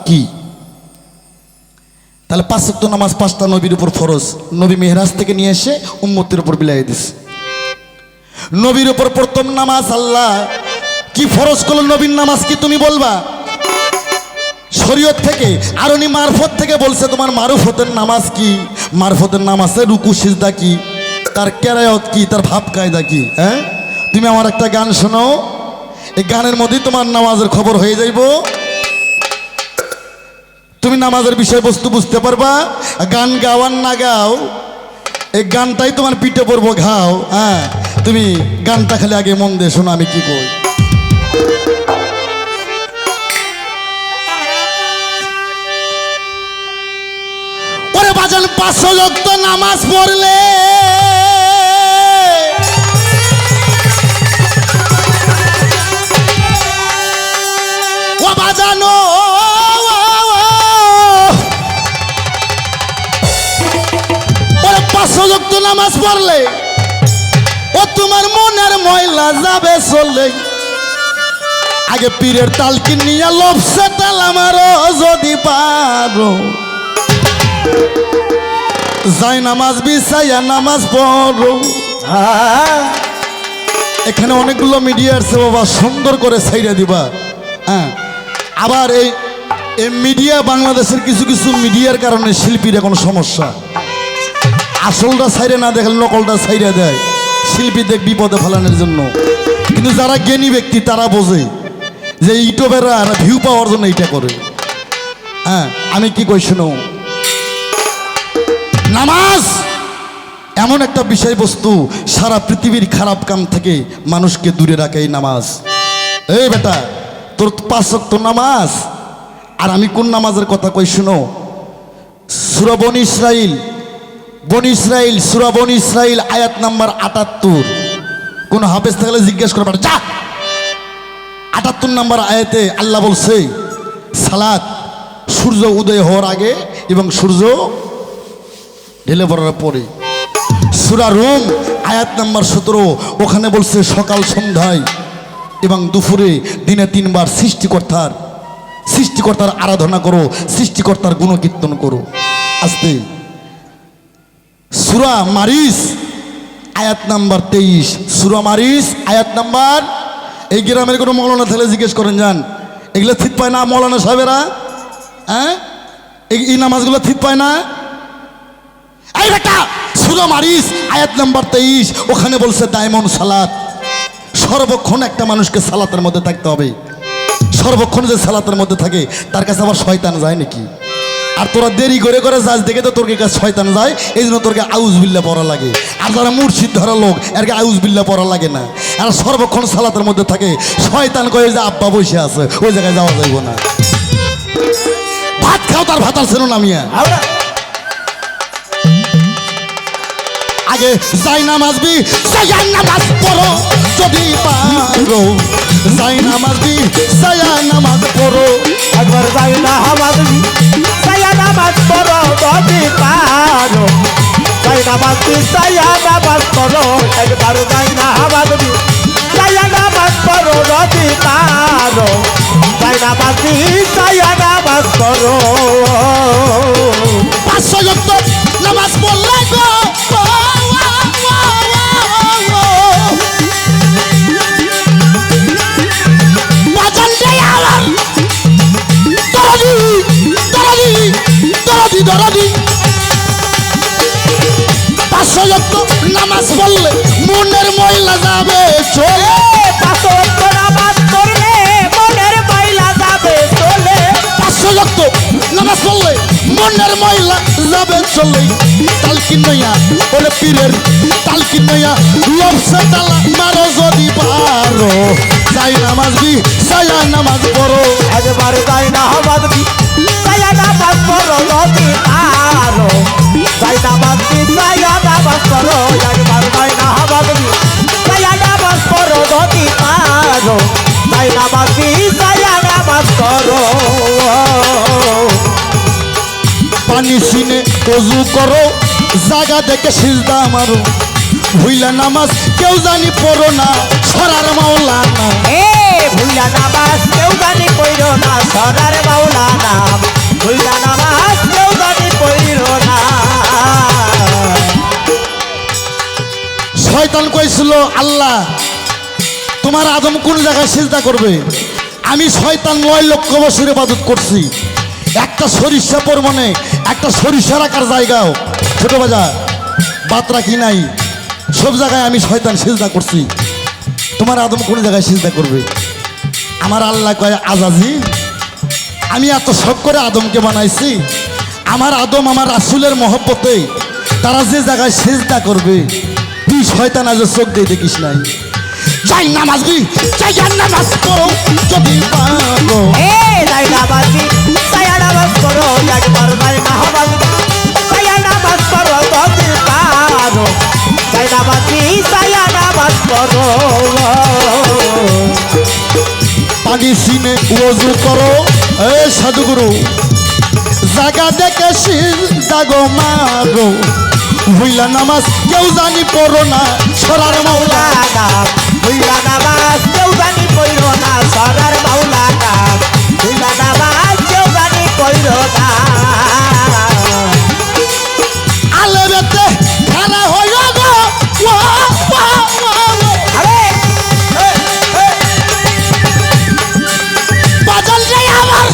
কি? তাহলে 5 ওয়াক্ত নামাজ 5টা নবীর উপর ফরজ, নবী মেহরাজ থেকে নিয়ে এসে উম্মতের উপর বিলাই দিছে। নবীর উপর প্রথম নামাজ আল্লাহ কি ফরজ করলো, নবীর নামাজ কি তুমি বলবা? শরীয়ত থেকে। আর উনি মারফত থেকে বলছে তোমার মারফতের নামাজ কি, মারফতের নামাজে রুকু সিজদা কি, তার কেরায়ত কি, তার ভাব কায়দা কি। হ্যাঁ তুমি আমার একটা গান শোনো, এই গানের মধ্যেই তোমার নামাজের খবর হয়ে যাইব, তুমি নামাজের বিষয়বস্তু বুঝতে পারবা। গান গাও আর না গাও, এই গানটাই তোমার পিঠে পড়বো ঘাও। হ্যাঁ তুমি গানটা খালি আগে মন দিয়ে শোনো আমি কি কই। ওরে বাজান 5 ওয়াক্ত নামাজ পড়লে ও বাজানো, ওরে 5 ওয়াক্ত নামাজ পড়লে ও তোমার মনের ময়লা যাবে চলে। আগে পীরের তালকি নিয়ে লবসে তাল আমারও যদি পারো, যাই নামাজ বিছাইয়া নামাজ পড়ো। এখানে অনেকগুলো মিডিয়া আছে বাবা, সুন্দর করে ছাইড়া দিবা। হ্যাঁ আবার এই মিডিয়া, বাংলাদেশের কিছু কিছু মিডিয়ার কারণে শিল্পীর এখন সমস্যা, আসলটা ছাইড়ে না দেখলে নকলটা ছাইড়া দেয় শিল্পীদের বিপদে ফেলানোর জন্য। কিন্তু যারা জ্ঞানী ব্যক্তি তারা বোঝে যে ইউটিউবেরা ভিউ পাওয়ার জন্য এইটা করে। হ্যাঁ আমি কি কই শুনো, নামাজ এমন একটা বিষয়বস্তু সারা পৃথিবীর খারাপ কাম থেকে মানুষকে দূরে রাখে এই নামাজ। এই বেটা তোর 5 ওয়াক্ত নামাজ, আর আমি কোন নামাজের কথা কই শুনো, সূরা বনী ইসরাইল, সূরা বনী ইসরাইল আয়াত নাম্বার 78। কোন হাফেজ থাকলে জিজ্ঞেস করবে, যা 78 নম্বর আয়াতে আল্লাহ বলছে সালাত সূর্য উদয় হওয়ার আগে এবং সূর্য ঢেলে পড়ার পরে সূরা রুম আয়াত নাম্বার 17 ওখানে বলছে সকাল সন্ধ্যায় এবং দুপুরে দিনে 3 বার সৃষ্টিকর্তার আরাধনা করো, সৃষ্টিকর্তার গুণকীর্তন করো। আস্তে সূরা মারিস আয়াত নাম্বার 23, সূরা মারিস আয়াত নাম্বার, এই গ্রামের কোনো মৌলানা থাকলে জিজ্ঞেস করেন যান, এগুলো ঠিক পায় না মৌলানা সাহেবেরা? হ্যাঁ, এই নামাজগুলো ঠিক পায় না? এই বেটা সূরা মারিস আয়াত নাম্বার 23 ওখানে বলছে দায়মন সালাত, সর্বক্ষণ একটা মানুষকে সালাতের মধ্যে থাকতে হবে। সর্বক্ষণ যে সালাতের মধ্যে থাকে তার কাছে আবার শয়তান যায় নাকি? আর তোরা দেরি করে করে যাস দেখে তো তোর কাছে শয়তান যায়, এই জন্য তোরকে আউজ বিল্লাহ পড়া লাগে। আর যারা মুর্শিদ ধরা লোক এরকে আউজ বিল্লাহ পড়া লাগে না। আর সর্বক্ষণ সালাতের মধ্যে থাকে, শয়তান কয়ে যে আব্বা বসে আছে ওই জায়গায় যাওয়া যাইব না। ভাত খাও তার ভাতার ছিল নামিয়া আগে যাই নামাজবি সায়া নামাজ পড়ো যদি পারো, যাই নামাজবি সায়া নামাজ পড়ো, একবার যাই নামাজবি সায়া নামাজ পড়ো যদি পারো, যাই নামাজবি সায়া নামাজ পড়ো, একবার যাই নামাজবি সায়া নামাজ পড়ো যদি পারো, যাই নামাজবি সায়া নামাজ পড়ো। 500 ওয়াক্ত নামাজ পড়লে গো দরদি 500 ওয়াক্ত নামাজ পড়লে মনের ময়লা যাবে চলে, 500 ওয়াক্ত নামাজ পড়লে মনের ময়লা যাবে চলে, 500 ওয়াক্ত নামাজ পড়লে মনের ময়লা যাবে চলে। তালকি নয়া বলে পীরের তালকি নয়া লবসে তালা মারো যদি পারো, যাই নামাজবি সায়া নামাজ পড়ো, একবার যাই নামাজবি সায়া নামাজ পড়ো যদি পারো, যাই নামাজবি সায়া নামাজ পড়ো, একবার যাই নামাজবি সায়া নামাজ পড়ো যদি পারো, যাই নামাজবি সায়া নামাজ পড়ো। পানি সিনে ওযু করো, জায়গা দেখে সিজদা মারো, ভুইলা নামাজ কেউ জানি পড়ো না, সরার মাওলানা। ভুইলা নামাজ কেউ জানি পড়ো না, সরার মাওলানা, ভুইলা নামাজ কেউ জানি পড়ো না। শয়তান কইছিল আল্লাহ তোমার আদম কোন জায়গায় সিজদা করবে? আমি শয়তান 9 লক্ষ বছর ইবাদত করছি, একটা সরিষা পরমনে একটা সরিষা রাখার জায়গাও ছোট বাজার বাতরা কি নাই, সব জায়গায় আমি শয়তান সিজদা করছি, তোমার আদম কোন জায়গায় সিজদা করবে? আমার আল্লাহ কয় আজাজিল আমি এত শখ করে আদমকে বানাইছি, আমার আদম আমার রাসূলের মহব্বতে তারা যে জায়গায় সিজদা করবে তুই শয়তান আজ চোখ দিয়ে দেখিস নাই। যাই নামাজবি যাই নামাজ পড়ো যদি পারো, যাই নামাজবি সায়া নামাজ পড়ো, একবার যাই নামাজবি সায়া নামাজ পড়ো যদি পারো, যাই নামাজবি সায়া নামাজ পড়ো। পানি সিনে ওযু করো এ সাধুগুরু, জায়গা দেখে সিজদা গো মারো, ভুইলা নামাজ কেউ জানি পড়ো না, সরার মাওলানা। ভুইলা নামাজ কেউ জানি পড়ো না, সরার মাওলানা, ভুইলা নামাজ কেউ জানি পড়ো না। আলেবেতে খানা হইল গো বাজান যাই আমার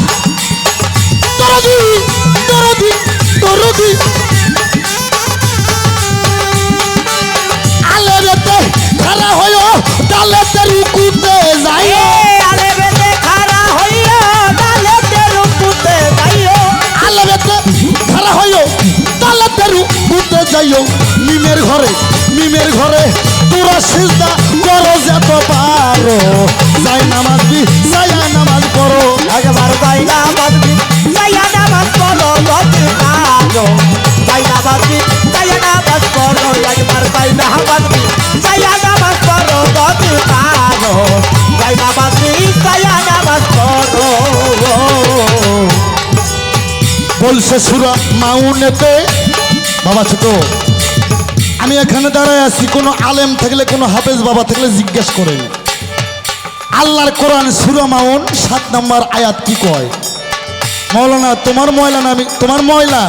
দরদি দরদি দরদি আলেবেতে খানা হইল ডালেতে রুকুতে যাইও, আলেবেতে খাড়া হইল ডালেতে রুকুতে যাইও, আলেবেতে খানা হইল ডালেতে রুকুতে যাইও, মিমের ঘরে তোরা সিজদা করো যত পারো, যাই নামাজবি সায়া নামাজ পড়ো, একবার যাই নামাজবি সায়া নামাজ পড়ো যদি পারো, যাই নামাজবি সায়া নামাজ পড়ো, একবার যাই নামাজবি সায়া নামাজ পড়ো যদি পারো, যাই নামাজবি সায়া নামাজ পড়ো। বলছে সূরা মাউনেতে বাবা ছোট, আমি এখানে দাঁড়ায় আছি, কোনো আলেম থাকলে কোনো হাফেজ বাবা থাকলে জিজ্ঞেস করেন আল্লাহর কোরআন সূরা মাউন 7 নম্বর আয়াত কি কয়? মৌলানা তোমার ময়লা না, আমি তোমার ময়লা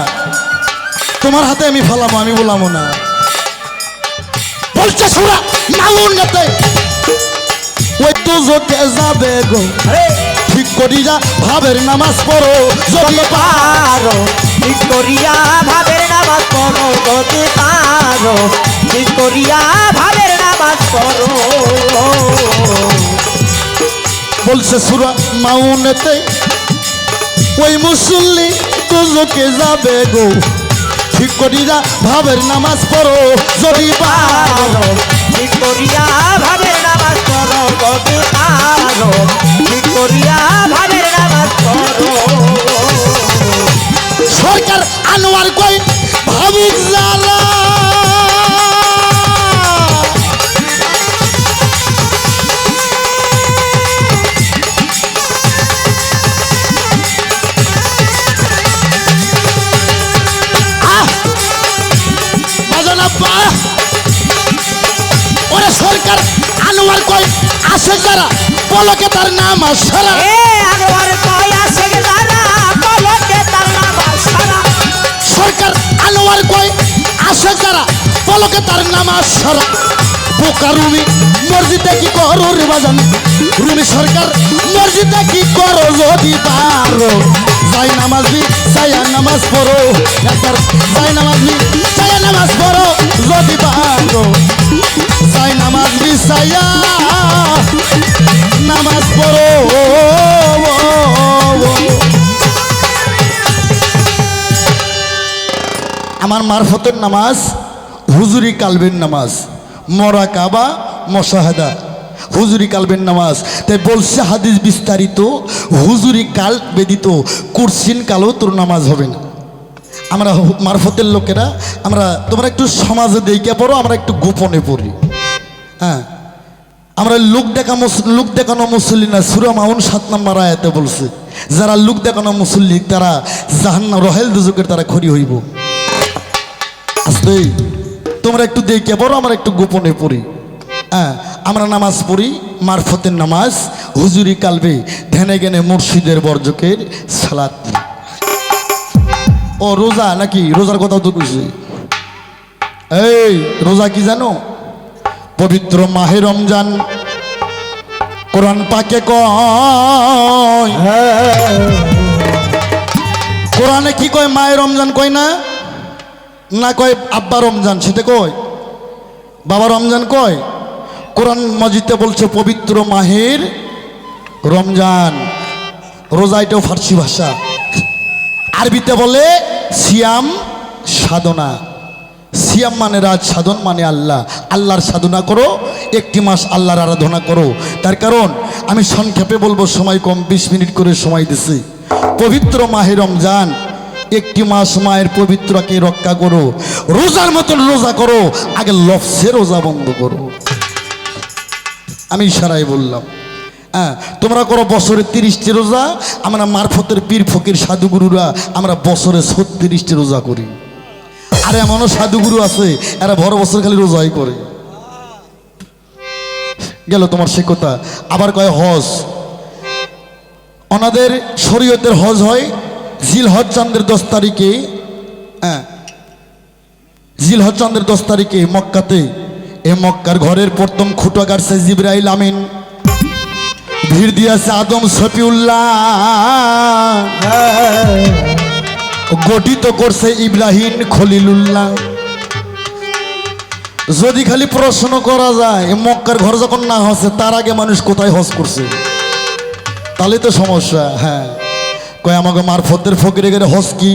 তোমার হাতে আমি ফেলাবো, আমি বলাবো না। বলছে সূরা মাউন গাতে ওই তো জোকে যাবে গো, ঠিক করিয়া ভাবের নামাজ পড়ো যদি পারো, ঠিক করিয়া ভাবের নামাজ পড়ো যদি পারো, ঠিক করিয়া ভাবের নামাজ পড়ো। বলছে সূরা মাউনেতে ওই মুসল্লি তো জোকে যাবে গো, ঠিক করিয়া ভাবের নামাজ পড়ো যদি পারো। পারো, ঠিক করিয়া ভাবের নামাজ পড়ো যদি পারো, ঠিক করিয়া ভাবের নামাজ পড়ো। সরকার আনোয়ার কই ভাবুক জ্বালা, ওরে সরকার আনোয়ার কই আসে যারা পলকে তার নাম সারা। এ আনোয়ার কই আসে যারা পলকে তার নামাজ সারা। সরকার আনোয়ার কই আসে যারা পলকে তার নামাজ সারা। বোকা রুমি মসজিদে কি করো রে বাজান, রুমি সরকার মসজিদে কি করো যদি পারো। যাই নামাজ বি সায়া নামাজ পড়ো, একবার যাই নামাজ বি সায়া নামাজ পড়ো যদি পারো। যাই নামাজ বি সায়া নামাজ পড়ো। আমার মারফতের নামাজ হুজুরি কালবের নামাজ, মরা কাবা মশাহাদা হুজুরি কালবের নামাজ। তাই বলছে হাদিস বিস্তারিত, হুজুরি কাল বেদিত কুরসিন কালো তোর নামাজ হবে না। আমরা মারফতের লোকেরা আমরা তোমরা একটু সমাজে দেখে পড়ো, আমরা একটু গোপনে পড়ি। হ্যাঁ, আমরা লোক দেখানো মুসল্লি না, সূরা মাউন 7 নম্বর আয়াতে বলছে যারা লোক দেখানো মুসল্লি তারা জাহান্নাম রহেল দুজকের তারা খড়ি হইব। আসলে তোমরা একটু দেখে পড়ো, আমরা একটু গোপনে পড়ি। হ্যাঁ, আমরা নামাজ পড়ি মারফতের নামাজ হুজুরি কালবে, ধ্যানে জ্ঞানে মুর্শিদের বর্জকের সালাত। ও রোজা নাকি? রোজার কথাও তো কইছি। এই রোজা কি জানো? পবিত্র মাহে রমজান কোরআন পাকে কয়, কোরআনে কি কয়? মাহে রমজান কয় না, না কয় আব্বা রমজান, সেটা কয় বাবা রমজান কয়। কোরআন মজিদে বলছে পবিত্র মাহের রমজান। রোজা এটাও ফার্সি ভাষা, আরবিতে বলে সিয়াম সাধনা। সিয়াম মানে রাজ, সাধন মানে আল্লাহ। আল্লাহর সাধনা করো, একটি মাস আল্লাহর আরাধনা করো। তার কারণ আমি সংক্ষেপে বলবো, সময় কম, 20 মিনিট করে সময় দিছি। পবিত্র মাহে রমজান, একটি মাস মায়ের পবিত্রকে রক্ষা করো, রোজার মতন রোজা করো, আগে লফসে রোজা বন্ধ করো। আমি ইশারায় বললাম। হ্যাঁ, তোমরা করো বছরে 30টি রোজা, আমরা মারফতের পীর ফকির সাধুগুরুরা আমরা বছরে 36টি রোজা করি। আর এমনও সাধুগুরু আছে এরা বড় বছর খালি রোজাই করে। গেল তোমার সে কথা। আবার কয় হজ, ওনাদের শরীয়তের হজ হয় জিলহজ চাঁদের 10 তারিখে। হ্যাঁ, জিলহজ চাঁদের 10 তারিখে মক্কাতে, এ মক্কার ঘরের প্রথম খুঁটো গাড়ছে জিবরাইল আমিন, ভিড় দিয়েছে আদম শফিউল্লাহ, গঠিত করছে ইব্রাহিম খলিলুল্লাহ। যদি খালি প্রশ্ন করা যায় মক্কার ঘর যখন না হচ্ছে তার আগে মানুষ কোথায় হজ করছে, তাহলে তো সমস্যা। হ্যাঁ, কয় আমাকে মারফতের ফকিরে গেলে হজ কি?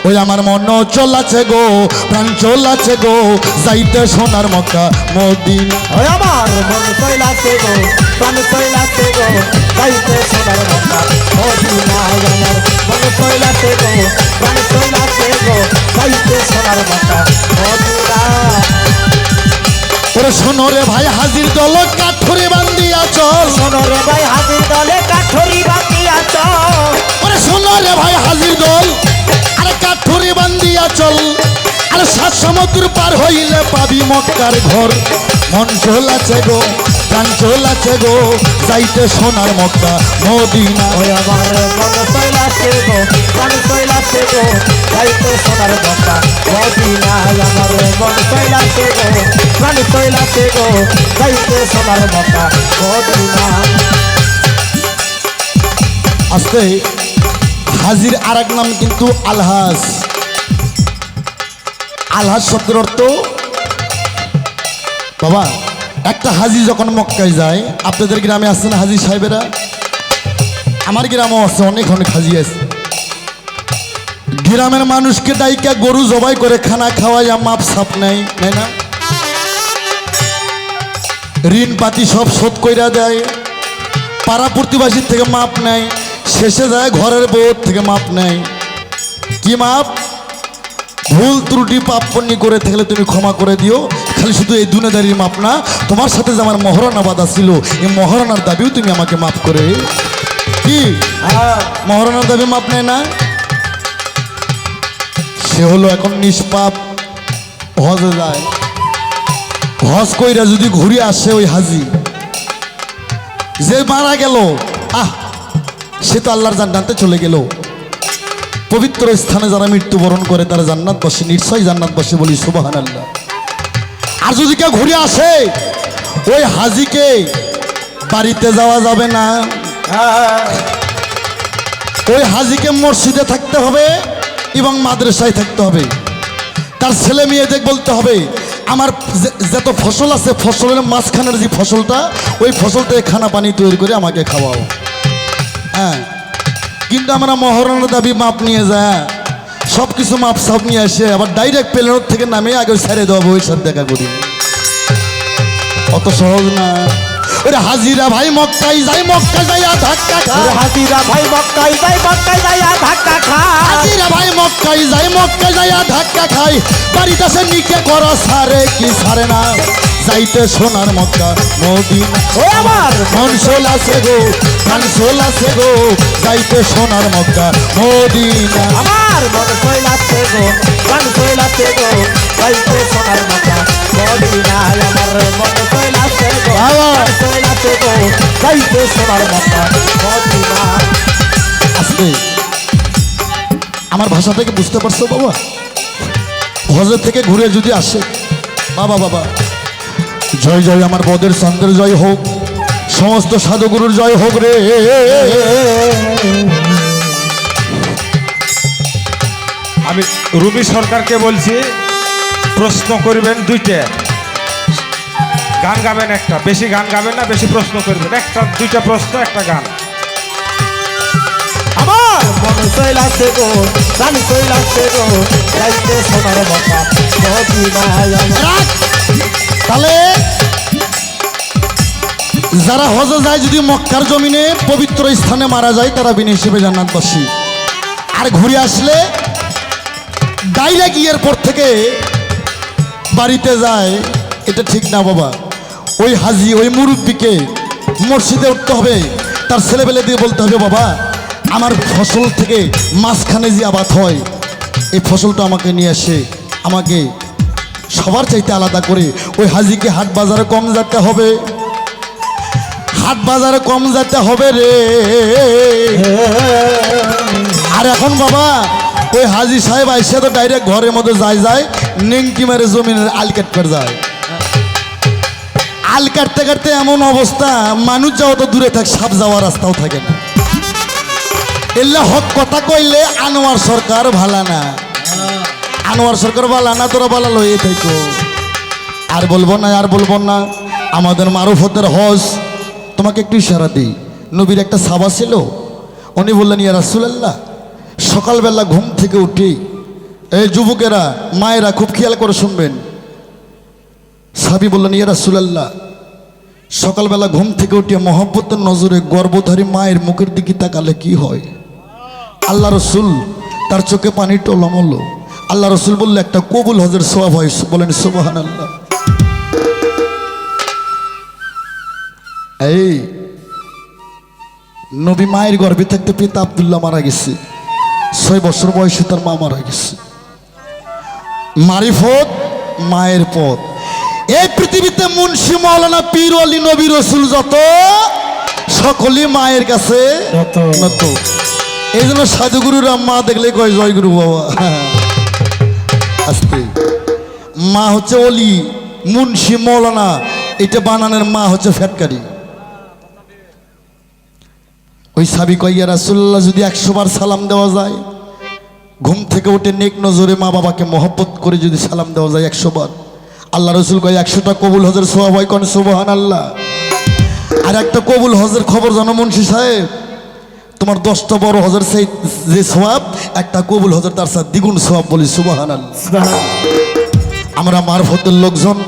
ওই আমার মন চলাছে গো, প্রাণ চলাছে গো, যাইতে সোনার মক্কা মদিনা। ওই আমার মন চলাছে গো, প্রাণ চলাছে গো, যাইতে সোনার মক্কা মদিনা। আমার মন চলাছে গো, প্রাণ চলাছে গো, যাইতে সোনার মক্কা মদিনা। ওরে শোনো রে ভাই হাজির দল কাঠুরি বান্ধিয়া চল, শোনো রে ভাই হাজির দলে কাঠুরি বান্ধিয়া চল। ওরে শোনো রে ভাই হাজির দল, আরে কাঠুরি বান্ধিয়া চল, আরে সমুদ্র পার হইলে পাবি মক্কার ঘর। মন চলাছে গো, প্রাণ চলাছে গো, যাইতে সোনার মক্কা মদিনা। ওই আমার মন চলাছে গো, প্রাণ চলাছে গো, যাইতে সোনার মক্কা মদিনা। আমার মন চলাছে গো, প্রাণ চলাছে গো, যাইতে সোনার মক্কা মদিনা। আস্তে হাজির আর এক নাম কিন্তু আলহাজ। আলহাজ শব্দের অর্থ বাবা, একটা হাজি যখন মক্কায় যায়, আপনাদের গ্রামে আসছে না হাজি সাহেবেরা? আমার গ্রামেও আছে, অনেক অনেক হাজি আছে। গ্রামের মানুষকে ডাইকা গরু জবাই করে খানা খাওয়াইয়া মাপ সাপ নেয়, তাই না? ঋণ পাতি সব শোধ কইরা দেয়, পাড়া প্রতিবাসীর থেকে মাপ নেয়, শেষে যায় ঘরের বউ থেকে মাপ নেয়। কি মাপ? ভুল ত্রুটি পাপ পুণ্য করে থাকলে তুমি ক্ষমা করে দিও। খালি শুধু এই দুনিয়াদারির মাপ না, তোমার সাথে যে আমার মহারণা বাধা ছিল, এই মহারণার দাবিও তুমি আমাকে মাফ করে। কি মহারণার দাবি মাপ নেয় না? সে হলো এখন নিষ্পাপ, হজে যায়। হজ কইরা যদি ঘুরে আসে ওই হাজি যে মারা গেল, সে তো আল্লাহর জান্নাতে চলে গেল। পবিত্র স্থানে যারা মৃত্যুবরণ করে তারা জান্নাত বসে, নিশ্চয়ই জান্নাত বসে, বলি সুবহানাল্লাহ। আর যদি কেউ ঘুরে আসে, ওই হাজিকে বাড়িতে যাওয়া যাবে না। ওই হাজিকে মসজিদে থাকতে হবে এবং মাদ্রাসায় থাকতে হবে। তার ছেলে মেয়েদের বলতে হবে, আমার যত ফসল আছে ফসলের মাঝখানের যে ফসলটা, ওই ফসলটাই খানা পানি তৈরি করে আমাকে খাওয়াও। হ্যাঁ, কিন্তু আমরা মহারণার দাবি মাপ নিয়ে যায়, সব কিছু মাপ সাপ নিয়ে আসে, আবার ডাইরেক্ট প্লেনের থেকে নামে আগে ছেড়ে দেওয়া ওই সব দেখা করি। অত সহজ না। ওরে হাজিরা ভাই মক্কায় যাই, মক্কা যাইয়া ধাক্কা খায়। হাজিরা ভাই মক্কায় যাই, মক্কায় যাইয়া ধাক্কা খায়। হাজিরা ভাই মক্কায় যাই, মক্কা যাইয়া ধাক্কা খায়। বাড়িতে আসে নিকে করো সারে কি সারে না, যাইতে সোনার মক্কা মদিনা। ও আমার মন চলাছে গো, প্রাণ চলাছে গো, যাইতে সোনার মক্কা মদিনা। আমার মন চলাছে গো, প্রাণ চলাছে গো, যাইতে সোনার মক্কা মদিনা। আমার মন চলাছে গো, প্রাণ চলাছে গো, যাইতে সোনার মক্কা মদিনা। আজকে আমার ভাষা থেকে বুঝতে পারছো বাবা? হজের থেকে ঘুরে যদি আসে, বাবা বাবা জয় জয় আমার বদের চন্দ্রের জয় হোক, সমস্ত সাধুগুরুর জয় হোক রে। আমি রুমি সরকারকে বলছি, প্রশ্ন করবেন দুইটা, গান গাবেন একটা, বেশি গান গাবেন না, বেশি প্রশ্ন করবেন একটা, দুইটা প্রশ্ন একটা গান। আমার মন চলাছে গো, প্রাণ চলাছে গো, যাইতে সোনার মক্কা মদিনা। রাখ। তাহলে যারা হজে যায় যদি মক্কার জমিনে পবিত্র স্থানে মারা যায়, তারা বিনা হিসেবে জান্নাতবাসী। আর ঘুরে আসলে ডাইরেক্ট এয়ারপোর্ট থেকে বাড়িতে যায়, এটা ঠিক না বাবা। ওই হাজি, ওই মুরব্বীকে মসজিদে উঠতে হবে, তার ছেলেবেলে দিয়ে বলতে হবে, বাবা আমার ফসল থেকে মাঝখানে যে আবাদ হয়, এই ফসলটা আমাকে নিয়ে আসে, আমাকে সবার চাইতে আলাদা করে। ওই হাজিকে হাট বাজারে কম যেতে হবে, হাট বাজারে কম যেতে হবে রে। আর এখন বাবা ওই হাজি সাহেব আইসে তো ডাইরেক্ট ঘরের মধ্যে যায় নেংটি মেরে জমিনের আল কাটতে যায়। আল কাটতে কাটতে এমন অবস্থা, মানুষ যাওয়া তো দূরে থাক, সাপ যাওয়ার রাস্তাও থাকে না। এলে হক কথা কইলে আনোয়ার সরকার ভালা না, আনোয়ার সরকার ভালা না, তোরা ভালা লইয়ে থাকো। আর বলবো না, আর বলবো না। আমাদের মারুফতের হজ, তোমাকে একটু ইশারা দিই। নবীর একটা সাহাবা ছিল, উনি বললেন, ইয়া রাসূলুল্লাহ, সকালবেলা ঘুম থেকে উঠি, এই যুবকেরা মায়েরা খুব খেয়াল করে শুনবেন। সাহাবী বললেন, ইয়া রাসূলুল্লাহ, সকালবেলা ঘুম থেকে উঠে মহব্বতের নজরে গর্ভধারী মায়ের মুখের দিকে তাকালে কি হয়? আল্লাহ রসুল তার চোখে পানি টলমল। আল্লাহ রসুল বললে, একটা কবুল হজের সওয়াব হয়। বলেন সুবহানাল্লাহ। এই নবী মায়ের গর্ভে থাকতে পিতা আব্দুল্লাহ মারা গেছে, 6 বছর বয়সে তার মা মারা গেছে। মারিফত মায়ের পথ। এই পৃথিবীতে মুন্সি মাওলানা পীর ওলি নবী রসুল যত সকলেই মায়ের কাছে নত। নত। এই জন্য সাধুগুরুরা মা দেখলে কয় জয় গুরু বাবা। আস্তে মা হচ্ছে অলি, মুন্সি মৌলানা এটা বানানোর মা হচ্ছে ফ্যাটকারি। ওই সাবি কইয়া রাসূলুল্লাহ যদি 100 বার সালাম দেওয়া যায়, ঘুম থেকে উঠে নেক নজরে মা বাবাকে মহব্বত করে যদি সালাম দেওয়া যায় 100 বার, আল্লাহ রসুল কয় 100টা কবুল হজের সওয়াব হয়। কোন সুবহানাল্লাহ। আর একটা কবুল হজের খবর জানো মুন্সি সাহেব, তোমার 10টা বড় হজের সেই যে সওয়াব, একটা কবুল হজের তার সাথে দ্বিগুণ সওয়াব। বলি সুবহানাল্লাহ। আমরা মারফতের লোকজন,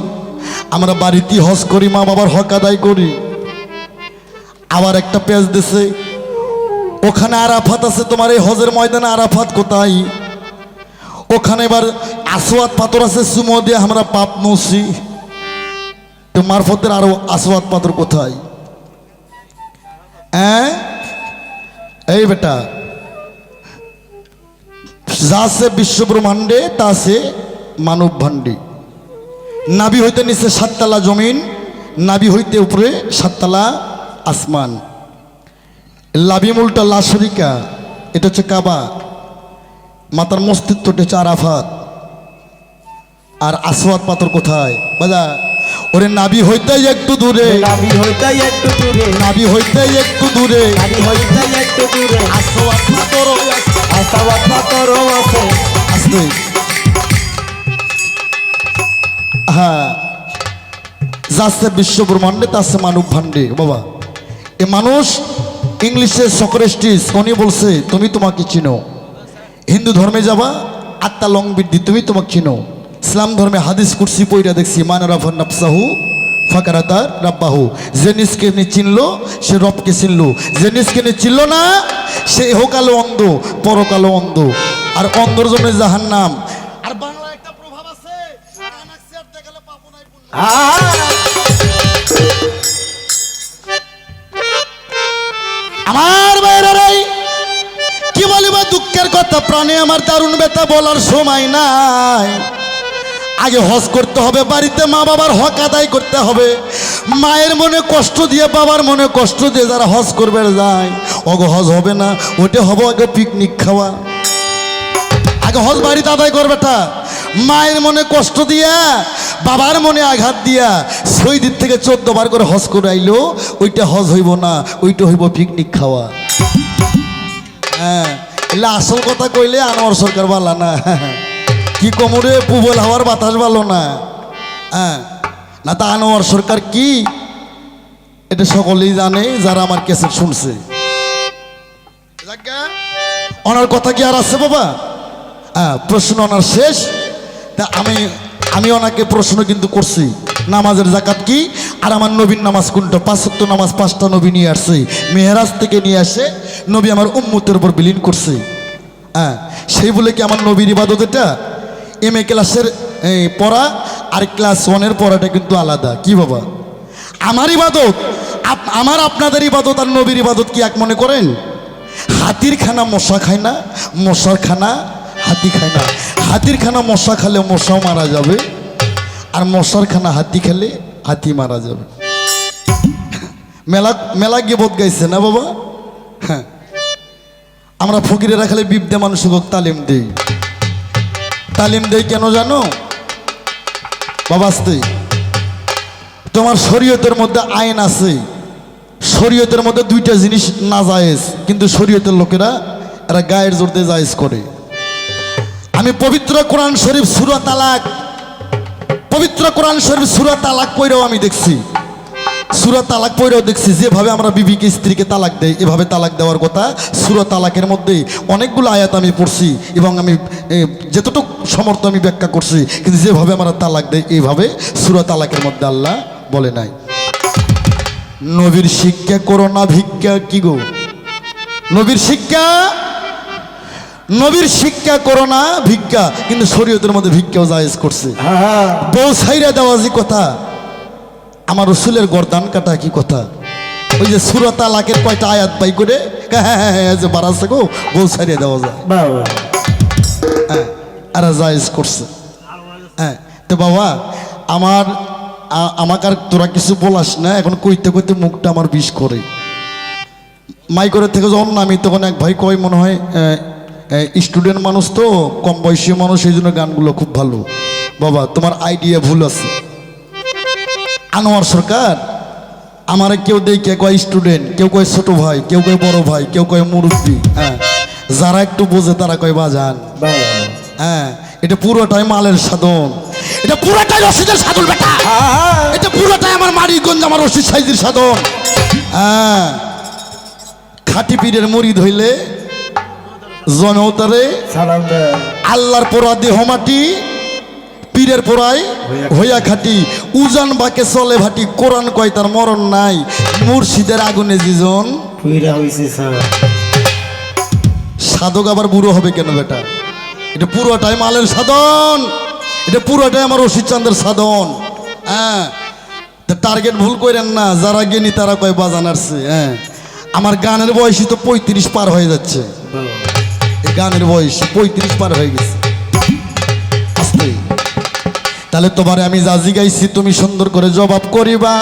আমরা বাড়িতে হজ করি, মা বাবার হক আদায় করি। আবার একটা পেজ দিছে, ওখানে আরাফাত আছে, তোমার এই হজের ময়দানে আরাফাত কোথায়? ওখানে এবার আসওয়াত পাথর আছে, সুমো দিয়ে আমরা পাপ মুছি। তো মারফতের আরো আসওয়াত পাথর কোথায়? হ্যাঁ এই বেটা, যা আছে বিশ্ব ব্রহ্মাণ্ডে তা আছে মানব ভাণ্ডে। নাভি হইতে নিচে 7 তলা জমিন, নাভি হইতে উপরে 7 তলা আসমান। লাভি মূলটা লাশরিকা, এটা হচ্ছে কাবা। মাতার মস্তিত্বটা হচ্ছে আরাফাত। আর আসওয়াত পাথর কোথায় বাজা? ওরে নাভি হইতে একটু দূরে, নাভি হইতে একটু দূরে, নাভি হইতে একটু দূরে নাভি হইতে একটু দূরে আসওয়াত পাথর আসওয়াত পাথরও আছে। আসতে। হ্যাঁ, যাচ্ছে বিশ্ব ব্রহ্মাণ্ডে তা আছে মানব ভাণ্ডে। বাবা এ মানুষ ইংলিশে সক্রেটিস উনি বলছে তুমি তোমাকে চিনো। হিন্দু ধর্মে যাবা আত্মা লং বৃদ্ধি, তুমি তোমাকে চিনো। ইসলাম ধর্মে হাদিস কুরসি পইরা দেখছি, মান রাফা নাফসাহু ফাকারাতা রাব্বাহু। যে নিজকে নি চিনলো সে রবকে চিনলো, যে নিজকে নি চিনলো না সে ইহকালে অন্ধ পরকালে অন্ধ, আর অন্ধর জন্য জাহান্নাম। আর বাংলা একটা প্রভাব আছে, আমার বাইরে কি বলিবা দুঃখের কথা, প্রাণে আমার দারুণ ব্যথা বলার সময় নাই। আগে হজ করতে হবে, বাড়িতে মা বাবার হক আদায় করতে হবে। মায়ের মনে কষ্ট দিয়ে বাবার মনে কষ্ট দিয়ে যারা হজ করবে যায়, অগ হজ হবে না, ওটা হবে আগে পিকনিক খাওয়া। আগে হজ বাড়িতে আদায় করবেটা, মায়ের মনে কষ্ট দিয়া বাবার মনে আঘাত দিয়া 6 দিন থেকে 14 বার করে হজ করে আইলো, ওইটা হজ হইব না, ওইটা হইব পিকনিক খাওয়া। হ্যাঁ, এলে আসল কথা কইলে আনোয়ার সরকার ভালো না, কি কোমরে পুবল হাওয়ার বাতাস ভালো না। হ্যাঁ না, তা আনোয়ার সরকার কি এটা সকলেই জানে যারা আমার ক্যাসেট শুনছে। ওনার কথা কি আর আছে বাবা? হ্যাঁ, প্রশ্ন ওনার শেষ। তা আমি ওনাকে প্রশ্ন কিন্তু করছি, নামাজের জাকাত কি, আর আমার নবীর নামাজ কোনটা? 5 ওয়াক্ত নামাজ 5টা নবী নিয়ে আসছে, মেহরাজ থেকে নিয়ে আসে নবী আমার উম্মতের উপর বিলীন করছে। হ্যাঁ, সেই বলে কি আমার নবীর ইবাদত এটা? MA ক্লাসের পড়া আর ক্লাস 1-এর পড়াটা কিন্তু আলাদা। কি বাবা, আমার ইবাদত আমার আপনাদের ইবাদত আর নবীর ইবাদত কি এক মনে করেন? হাতির খানা মশা খায় না, মশার খানা হাতি খায় না। হাতির খানা মশা খেলে মশাও মারা যাবে, আর মশার খানা হাতি খেলে হাতি মারা যাবে। মেলা মেলা গিয়ে বোধ গাইছে না বাবা? হ্যাঁ, আমরা ফকিরেরা খালি বিদ্যা মানুষকে তালিম দেই। তালিম দেই কেন জানো বাবা? আসতে তোমার শরীয়তের মধ্যে আইন আছে, শরীয়তের মধ্যে 2টা জিনিস না জায়েজ, কিন্তু শরীয়তের লোকেরা এরা গায়ের জোর দিয়ে জায়েজ করে। আমি পবিত্র কোরআন শরীফ সূরা তালাক, পবিত্র কোরআন শরীফ সূরা তালাক পড়েও আমি দেখছি, সূরা তালাক পড়েও দেখছি যেভাবে আমরা বিবিকে স্ত্রীকে তালাক দেই, এভাবে তালাক দেওয়ার কথা সূরা তালাকের মধ্যে অনেকগুলো আয়াত আমি পড়ছি, এবং আমি যতটুকু সমর্থ আমি ব্যাখ্যা করছি, কিন্তু যেভাবে আমরা তালাক দেই এইভাবে সূরা তালাকের মধ্যে আল্লাহ বলে নাই। নবীর শিক্ষা করো না ভিক্ষা। কি গো, নবীর শিক্ষা, নবীর শিক্ষা করো না ভিক্ষা, কিন্তু শরীয়তের মধ্যে ভিক্ষাও জায়েজ করছে। বউ ছাইরা দেওয়া যে কথা, আমার রসুলের গর্দান কাটা কি কথা? ওই যে সূরা তালাকের কয়টা আয়াত পাই করে হ্যাঁ যে বাড়াচ্ছে গো, বউ ছাইরা দেওয়া যায়। হ্যাঁ, এরা জায়েজ করছে। হ্যাঁ তো বাবা আমাকে আর তোরা কিছু বলাস না, এখন কইতে কইতে মুখটা আমার বিষ করে। মাইকরের থেকে যখন নামি তখন এক ভাই কয় মনে হয় স্টুডেন্ট মানুষ তো, কম বয়সী মানুষ, এই জন্য গানগুলো খুব ভালো। বাবা তোমার আইডিয়া ভুল আছে। আনোয়ার সরকার আমার কেউ দেখে কয় স্টুডেন্ট, কেউ কয় ছোট ভাই, কেউ কয় বড় ভাই, কেউ কয় মুরব্বী। হ্যাঁ যারা একটু বোঝে তারা কয় বাজান। হ্যাঁ এটা পুরোটাই মালের সাধন, এটা পুরোটাই রশিদের সাধন বেটা, এটা পুরোটাই আমার মারিগঞ্জ, আমার রশিদ সাইজির সাধন। হ্যাঁ খাটি পীরের মুড়ি ধইলে জনতারে আল্লাহর পোড়া দেহ মাটি, পীরের পোড়ায় হইয়া খাটি, উজান বাকে চলে ভাটি, কোরআন কয় তার মরণ নাই, মুর্শিদের আগুনে জিজন সাধক আবার বুড়ো হবে কেন বেটা? এটা পুরোটাই মালের সাধন, এটা পুরোটাই আমার রশিদ চাঁদের সাধন। হ্যাঁ টার্গেট ভুল করেন না, যারা জ্ঞানী তারা কয় বাজান আসছে। হ্যাঁ আমার গানের বয়সই তো 35 পার হয়ে যাচ্ছে, এই গানের বয়স 35 পার হয়ে গেছে। আস্তে তাহলে তোমারে আমি যা জিগাইছি তুমি সুন্দর করে জবাব করিবা।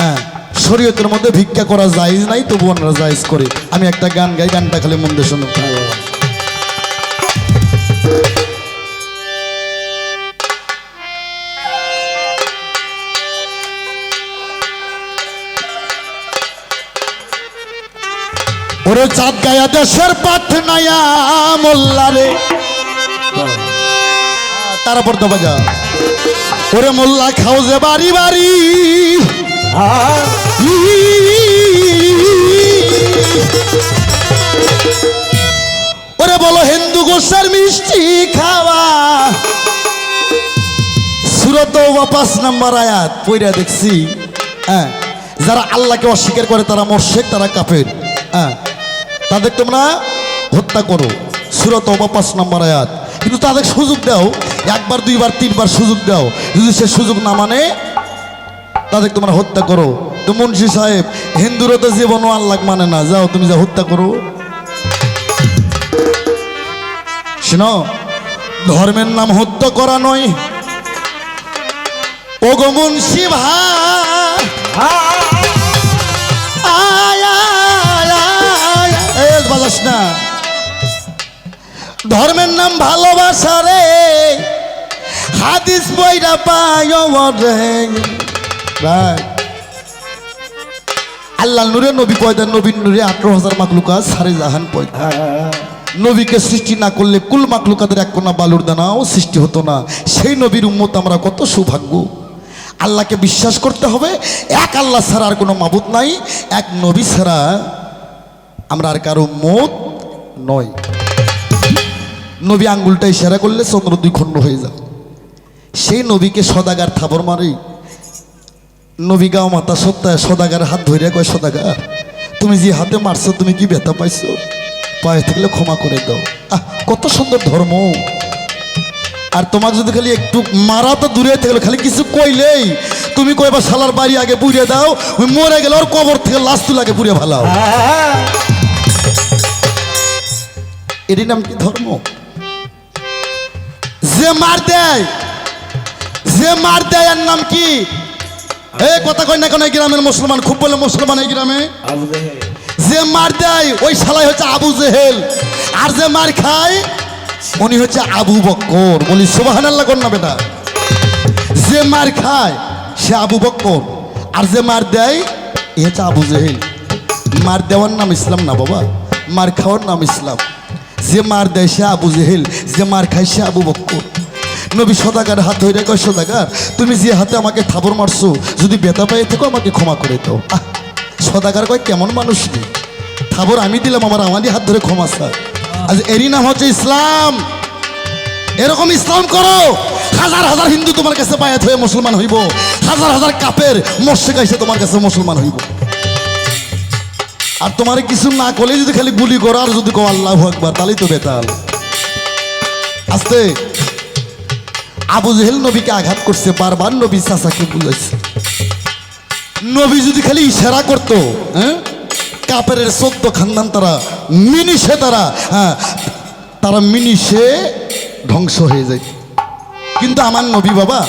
হ্যাঁ শরীয়তের মধ্যে ভিক্ষা করা জায়েজ নাই, তবু আমরা জায়েজ করি। আমি একটা গান গাই, গানটা খালি মন দিয়ে শোনো। ওরে চাঁদ গায়া দেশের পাঠনায়া মোল্লারে, তারপর তো বাজা ওরে মোল্লা খাও যে বাড়ি বাড়ি, ওরে বলো হিন্দু গোসার মিষ্টি খাওয়া। সূরা তাওবা 5 নম্বর আয়াত পড়া দেখছি। হ্যাঁ যারা আল্লাহকে অস্বীকার করে তারা মুশরিক, তারা কাফের। হ্যাঁ তাদের তোমরা হত্যা করো, সূরা তাওবা 5 নম্বর আয়াত। কিন্তু তাদের সুযোগ দাও, একবার দুইবার তিনবার সুযোগ দাও, যদি সে সুযোগ না মানে তাদের তোমরা হত্যা করো। তো মুন্সি সাহেব হিন্দুরা তো জীবনও আল্লাহ মানে না, যাও তুমি যা হত্যা করো। শোনো ধর্মের নাম হত্যা করা নয়, ও গো মুন্সি ভাই বাজাস না, ধর্মের নাম ভালোবাসা রে, হাদিস বইরা পায় আল্লাহ নূরে নবী পয়দা, নবীর নূরে 18,000 মাকলুকাত সারে জাহান পয়দা। নবীকে সৃষ্টি না করলে কুল মাকলুকাতের এক কোনা বালুর দানাও সৃষ্টি হতো না। সেই নবীর উম্মত আমরা কত সৌভাগ্য। আল্লাহকে বিশ্বাস করতে হবে, এক আল্লাহ ছাড়া আর কোনো মাবুদ নাই, এক নবী ছাড়া আমরা আর কারো উম্মত নয়। নবী আঙ্গুলটা ইশারা করলে চন্দ্র 2 খণ্ড হয়ে যায়। সেই নবীকে সদাগার থাবর মারে, নবী গাও মাতা সত্যায় সদাগার হাত ধরে কয় সদাগার তুমি যে হাতে মারছো তুমি কি ব্যথা পাইছো? পায়ে থাকলে ক্ষমা করে দাও। কত সুন্দর ধর্ম। আর তোমার যদি খালি একটু মারা তো দূরে থাকলে, খালি কিছু কইলেই তুমি কইবা শালার বাড়ি আগে পুড়িয়ে দাও, ওই মরে গেলে ওর কবর থেকে লাশ তুলাকে পুড়িয়ে ভালাও। এরই নাম কি ধর্ম? যে মার দেয়, যে মার দেয় এর নাম কি? এই কথা কই না কেন এই গ্রামের মুসলমান খুব বলে মুসলমান এই গ্রামে, যে মার দেয় ওই শালাই হচ্ছে আবু জেহেল, আর যে মার খায় উনি হচ্ছে আবু বক্কর। বলি সুবহানাল্লাহ কর না বেটা। যে মার খায় সে আবু বক্কর, আর যে মার দেয় এ হচ্ছে আবু জেহেল। মার দেওয়ার নাম ইসলাম না বাবা, মার খাওয়ার নাম ইসলাম। যে মার দেয় সে আবু জেহেল, যে মার খায় সে আবু বক্কর। নবী সদাগার হাত ধরে কয় সদাগার তুমি যে হাতে আমাকে থাবর মারছো, যদি ব্যথা পাই থেকো আমাকে ক্ষমা করে দাও। সদাগার কয় কেমন মানুষ নেই, থাবর আমি দিলাম আমারই হাত ধরে ক্ষমা স্যার। আজ এরই নাম হচ্ছে ইসলাম। এরকম ইসলাম করো, হাজার হাজার হিন্দু তোমার কাছে বায়াত হয়ে মুসলমান হইব, হাজার হাজার কাফের মুশরিক এসে তোমার কাছে মুসলমান হইব। আর তোমার কিছু না করলে যদি খালি গুলি করো আর যদি কো আল্লাহু আকবার, তাহলেই তো বেতাল। আস্তে আবু জেহেল নবীকে আঘাত করছে, বারবার নবী চাচাকে বুঝাইছে। নবী যদি খালি ইশারা করতো, হ্যাঁ কাপের 14 খানদান তারা মিনিশে তারা, হ্যাঁ তারা মিনিশে ধ্বংস হয়ে যায়। কিন্তু আমার নবী বাবা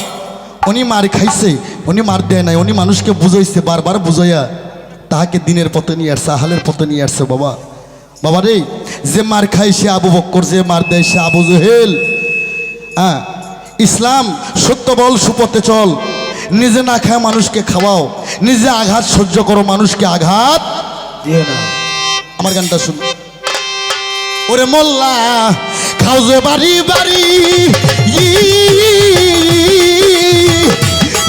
উনি মার খাইছে, উনি মার দেয় নাই, উনি মানুষকে বুঝাইছে, বারবার বুঝাইয়া তাহাকে দিনের পথে নিয়ে আসছে, আহালের পথে নিয়ে আসছে। বাবা বাবা রে, যে মার খাই সে আবু বক্কর, যে মার দেয় সে আবু জহেল। হ্যাঁ, ইসলাম সত্য বল, সুপথে চল, নিজে না খায় মানুষকে খাওয়াও, নিজে আঘাত সহ্য করো, মানুষকে আঘাত দিয়ে না। আমার গানটা শুন। ওরে মোল্লা খাও যে বাড়ি বাড়ি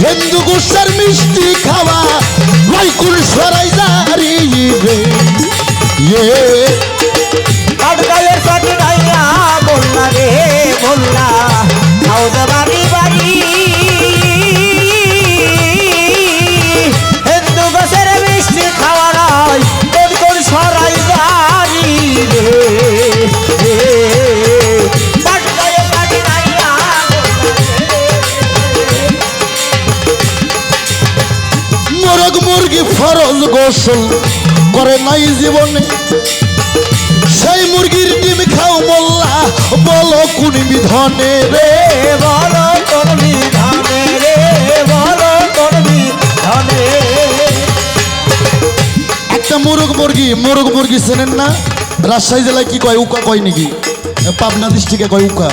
হিন্দু গোসার মিষ্টি খাওয়া লাইকুল সরাই জারি রে কাঠগালের পাটি নাইয়া মোল্লা রে মোল্লা, খাও যে বাড়ি বাড়ি হিন্দু গাছের মিষ্টি খাওয়া নাই, কোন কোন সরাই জারি রে। কাঠগালের পাটি নাইয়া মোরগ মুরগি ফরজ গোসল করে নাই জীবনে, সেই মুরগির ডিম খাও মোল্লা বলো কোন বিধনে রে। বলো কোন বিধানে রে, বলো কোন বিধানে। একটা মোরগ মুরগি চেনেন না? রাজশাহী জেলায় কি কয়, উকা কয় নাকি? পাবনা ডিস্ট্রিক্টে কয় উকা।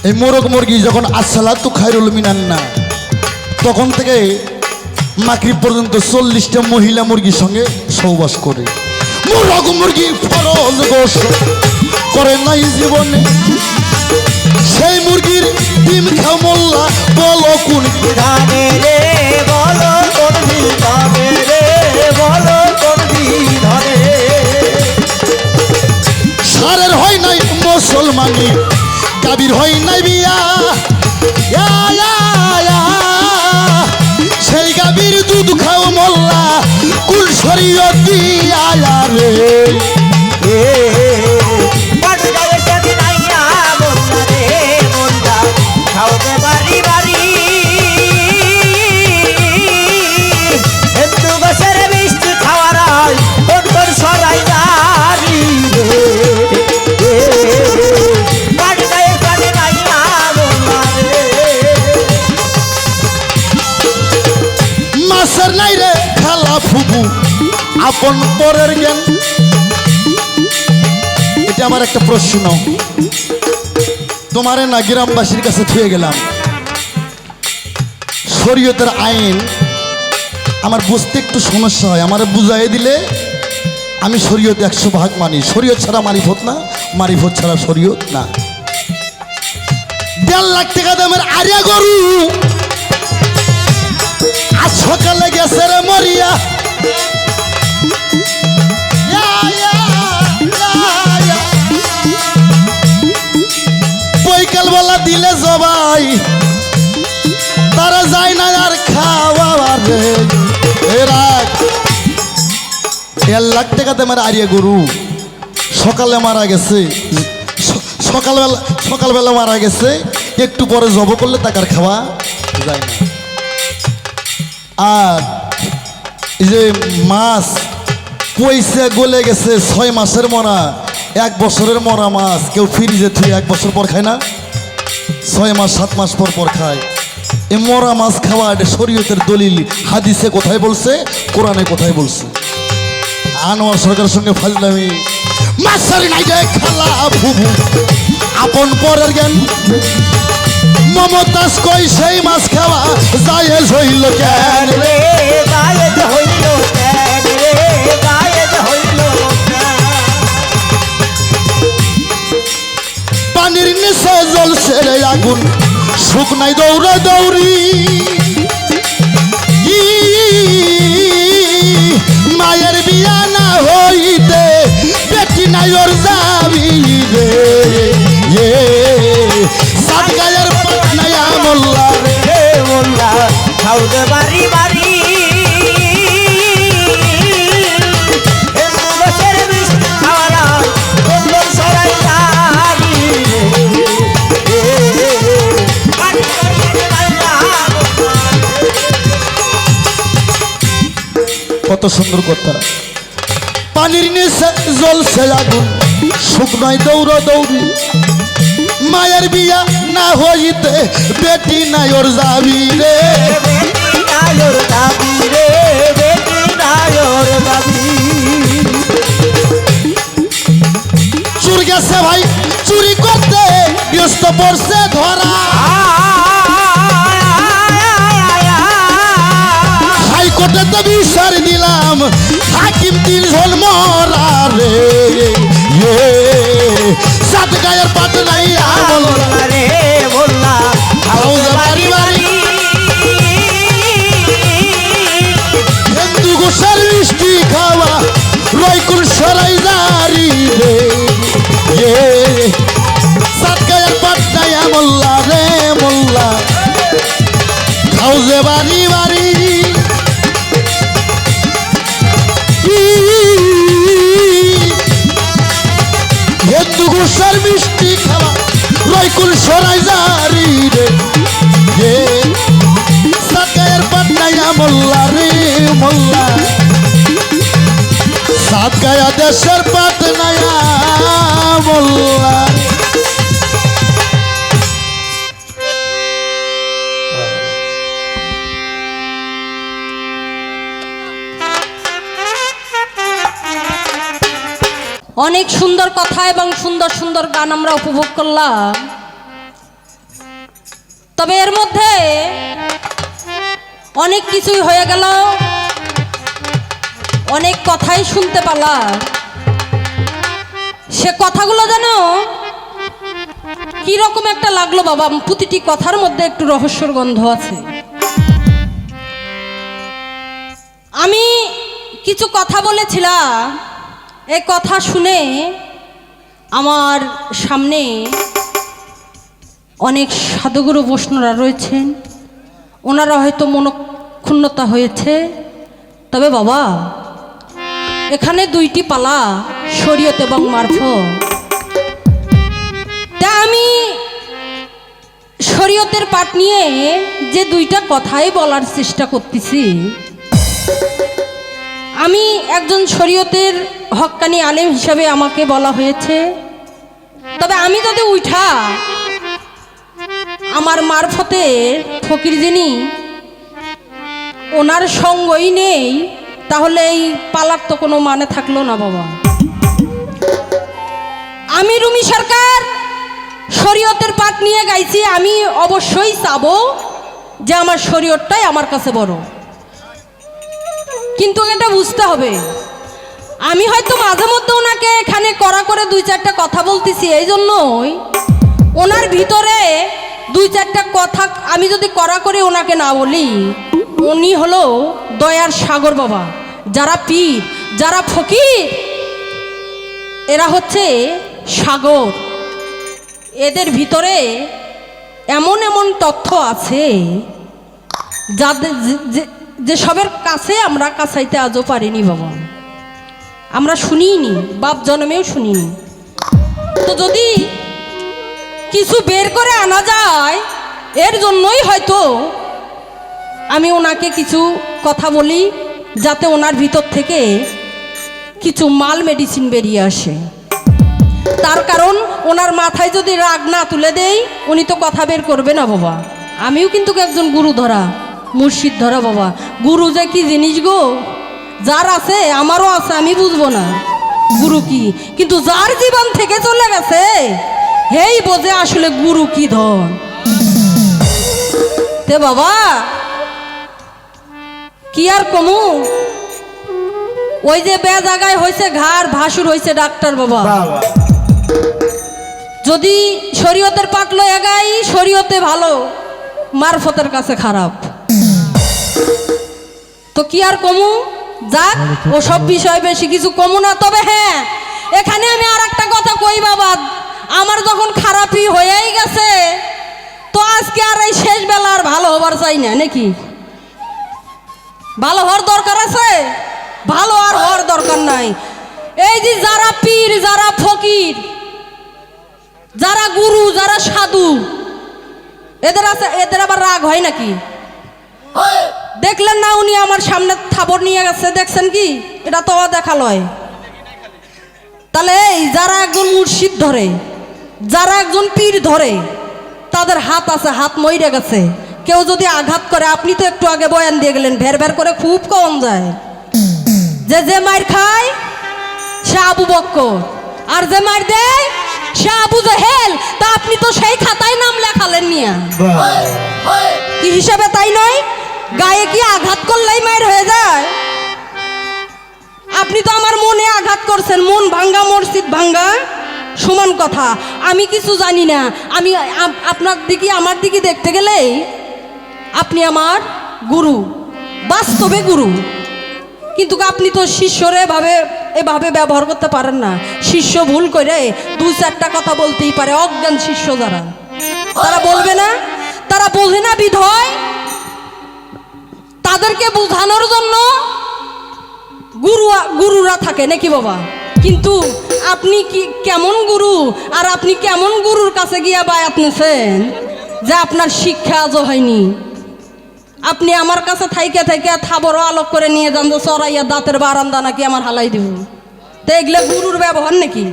এই মোরগ মুরগি যখন আসসালাতু খায়রুল মিনান না, তখন থেকে মাগরিব পর্যন্ত 40টা মহিলা মুরগির সঙ্গে সহবাস করে। মোরগ মুরগি ফরজ গোসল করে নাই জীবনে, সেই মুরগির ডিম খাও মোল্লা বলো কোন বিধানে রে, বলো কোন বিধানে রে, বলো কোন বিধানে। সারের হয় নাই মুসলমানি, কাবির হয় নাই বিয়া, ইয়া, ইয়া, ইয়া। সেই গাবির দুধ খাও মোল্লা কুল শরীয়ত দিয়া রে। কাঠগালের পাটি নাইয়া মোল্লা রে মোল্লা, খাও যে বাড়ি বাড়ি হিন্দু গাছের মিষ্টি খাওয়া নাই, কোন কোন সরাই জারি রে। কাঠগালের পাটি নাইয়া মোল্লা রে। মাছের নাই রে খালা ফুবু আপন পরের জ্ঞান। এটা আমার একটা প্রশ্ন, তোমারে না গ্রামবাসীর কাছে থুয়ে গেলাম। শরীয়তের আইন আমার বুঝতে একটু সমস্যা হয়, আমার বুঝাই দিলে আমি শরীয়ত 100% মানি। শরীয়ত ছাড়া মারিফত না, মারিফত ছাড়া শরীয়ত না। 1.5 লাখ টাকা দামের আরিয়া গরু আজ সকালে গেছে রে মরিয়া, ইয়া, ইয়া, ইয়া, ইয়া। বৈকাল বেলা দিলে জবাই, তারা যায় না আর খাওয়া রে। এরা 1.5 লাখ টাকা দামের আরিয়া গরু সকালে মারা গেছে, সকালবেলা মারা গেছে, একটু পরে জব করলে তাকার খাওয়া যায় না। আর এই যে মাছ পয়সা গলে গেছে, 6 মাসের মরা, 1 বছরের মরা মাছ কেউ ফ্রিজে থুয়ে 1 বছর পর খায় না, 6 মাস 7 মাস পর পর খায়। এই মরা মাছ খাওয়া এটা শরীয়তের দলিল হাদিসে কোথায় বলছে, কোরআনে কোথায় বলছে? আনোয়ার সরকারের সঙ্গে ফাজলামি। মাছের নাই রে খালা ফুবু আপন পরের জ্ঞান, মমতাজ কই সেই মাছ খাওয়া জায়েজ হইল কেন রে। জায়েজ হইল কেন রে, জায়েজ হইল কেন। পানির নিচে জ্বলছে রে আগুন, সুখ নাই দৌড়া দৌড়ি, মায়ের বিয়া না হইতে বেটি নাই ওর যাবি রে। সাত গায়ের পাটনায়া মোল্লা রে। হে মোল্লা খাও যে বাড়ি বাড়ি হিন্দু গাছের মিষ্টি খাওয়া নাই, কোন কোন সরাই জারি রে। কাঠগালের পাটি নাইয়া মোল্লা রে। কত সুন্দর কথা। পানির নিচে জ্বলছে আগুন, সুখ নয় দৌড় দৌড়ি মায়ের বিয়া না হইতে বেটি নাই ওর যাবি রে বেটি নায়র দাবি রে বেটি নায়র দাবি চুর গেছে ভাই চুরি করতে ব্যস্ত পড়ছে ধরা হাইকোর্টে তো বিচার দিলাম হাকিম 3 জন মরা রে সাত গায়ের পাত নাই আমল রে মোল্লা হাউজে বাড়ি বাড়ি হিন্দু গোসার মিষ্টি খাওয়া রয়কুল সরাই জারি রে সাত গায়ের পাত নাই মোল্লা রে মোল্লা হাউজে বাড়ি বাড়ি হিন্দু গোসার মিষ্টি খাওয়া রয়কুল সরাই জারি রে সাকায়ের পাটনাইয়া মোল্লা রে মোল্লা সাত গায়া দেশের পাটনাইয়া মোল্লা অনেক সুন্দর কথা এবং সুন্দর সুন্দর গান আমরা উপভোগ করলাম। তবে এর মধ্যে অনেক কিছুই হয়ে গেল, অনেক কথাই শুনতে পেলাম। সে কথাগুলো যেন কিরকম একটা লাগলো বাবা, প্রতিটি কথার মধ্যে একটু রহস্যর গন্ধ আছে। আমি কিছু কথা বলেছিলাম, এই কথা শুনে আমার সামনে অনেক সাধুগুরু বৈষ্ণবরা রয়েছেন, ওনারা হয়তো মনক্ষুণ্ণতা হয়েছে। তবে বাবা, এখানে 2টি পালা, শরীয়ত এবং মারফত। তা আমি শরীয়তের পাঠ নিয়ে যে 2টা কথাই বলার চেষ্টা করতেছি। আমি একজন শরীয়তের হক্কানি আলেম হিসাবে আমাকে বলা হয়েছে। তবে আমি যদি উঠা আমার মারফতের ফকির যিনি, ওনার সঙ্গই নেই, তাহলে এই পালার তো কোনো মানে থাকলো না বাবা। আমি রুমি সরকার শরীয়তের পাঠ নিয়ে গাইছি, আমি অবশ্যই চাবো যে আমার শরীয়তটাই আমার কাছে বড়। কিন্তু এটা বুঝতে হবে, আমি হয়তো মাঝে মধ্যে ওনাকে এখানে কড়া করে 2-4টা কথা বলতেছি, এই জন্যই ওনার ভিতরে 2-4টা কথা আমি যদি কড়া করে ওনাকে না বলি, উনি হলো দয়ার সাগর বাবা। যারা পীর, যারা ফকির, এরা হচ্ছে সাগর। এদের ভিতরে এমন এমন তথ্য আছে যাদের যে সবের কাছে আমরা কাছাইতে আজও পারিনি বাবা, আমরা শুনিনি, বাপ জন্মেও শুনিনি। তো যদি কিছু বের করে আনা যায়, এর জন্যই হয়তো আমি ওনাকে কিছু কথা বলি, যাতে ওনার ভিতর থেকে কিছু মাল মেডিসিন বেরিয়ে আসে। তার কারণ ওনার মাথায় যদি রাগ না তুলে দেই, উনি তো কথা বের করবে না বাবা। আমিও কিন্তু একজন গুরু ধরা, মুর্শিদ ধরা বাবা। গুরু যে কি জিনিস গো, যার আছে আমারও আছে, আমি বুঝবো না গুরু কি, কিন্তু যার জীবন থেকে চলে গেছে হেই বোঝে আসলে গুরু কি ধন। তে বাবা কি আর কমু, ওই যে বে জায়গায় হয়েছে ঘাড়, ভাসুর হয়েছে ডাক্তার বাবা। যদি শরীয়তের পাঠ লয়ে গাই, শরীয়তে ভালো, মারফতের কাছে খারাপ। তো কি আর কমু, যাক, ও সব বিষয় বেশি কিছু কমু না। তবে হ্যাঁ, এখানে আমি আর একটা কথা কই বাবা, আমার যখন খারাপই হয়েই গেছে, তো আজকে আর এই শেষ বেলা আর ভালো হবার চাই না নাকি? ভালো হওয়ার দরকার আছে, ভালো আর হওয়ার দরকার নাই। এই যে যারা পীর, যারা ফকির, যারা গুরু, যারা সাধু, এদের আছে, এদের আবার রাগ হয় নাকি? দেখলেন না উনি আমার সামনে থাবর নিয়ে গেছে, দেখছেন কি? এটা তো দেখা লয়। তাহলে এই যারা একজন মুর্শিদ ধরে, যারা একজন পীর ধরে, তাদের হাত আছে, হাত মইরে গেছে। কেউ যদি আঘাত করে, আপনি তো একটু আগে বয়ান দিয়ে গেলেন, ভের ভের করে খুব কম যায়। যে যে মার খায় সে আবু বক্কর, আর যে মার দেয় সে আবু জেহেল। তা আপনি তো সেই খাতায় নাম লেখালেন মিয়া, কি হিসাবে তাই নয়? গায়ে কি আঘাত করলেই মায়ের হয়ে যায়? আপনি তো আমার মনে আঘাত করছেন, মন ভাঙ্গা মসজিদ ভাঙ্গা সমান কথা। আমি কিছু জানি না, আমি আপনার দিকে আমার দিকে দেখতে গেলেই আপনি আমার গুরু, বাস্তবে গুরু। কিন্তু আপনি তো শিষ্যরে এভাবে ব্যবহার করতে পারেন না। শিষ্য ভুল করে দুই চারটা কথা বলতেই পারে। অজ্ঞান শিষ্য যারা, তারা বলবে না, তারা বোঝে না বিধয় তাদেরকে বোঝানোর জন্য গুরুরা থাকে নাকি বাবা? কিন্তু আপনি কি কেমন গুরু, আর আপনি কেমন গুরুর কাছে গিয়া বায়াত নিছেন যে আপনার শিক্ষা আজও হয়নি? আপনি আমার কাছে থাইকে থাইকে থাবর আলোক করে নিয়ে যান যে চড়াইয়া দাঁতের বারান্দা নাকি আমার হালাই দিব। তো এগুলো গুরুর ব্যবহার নাকি?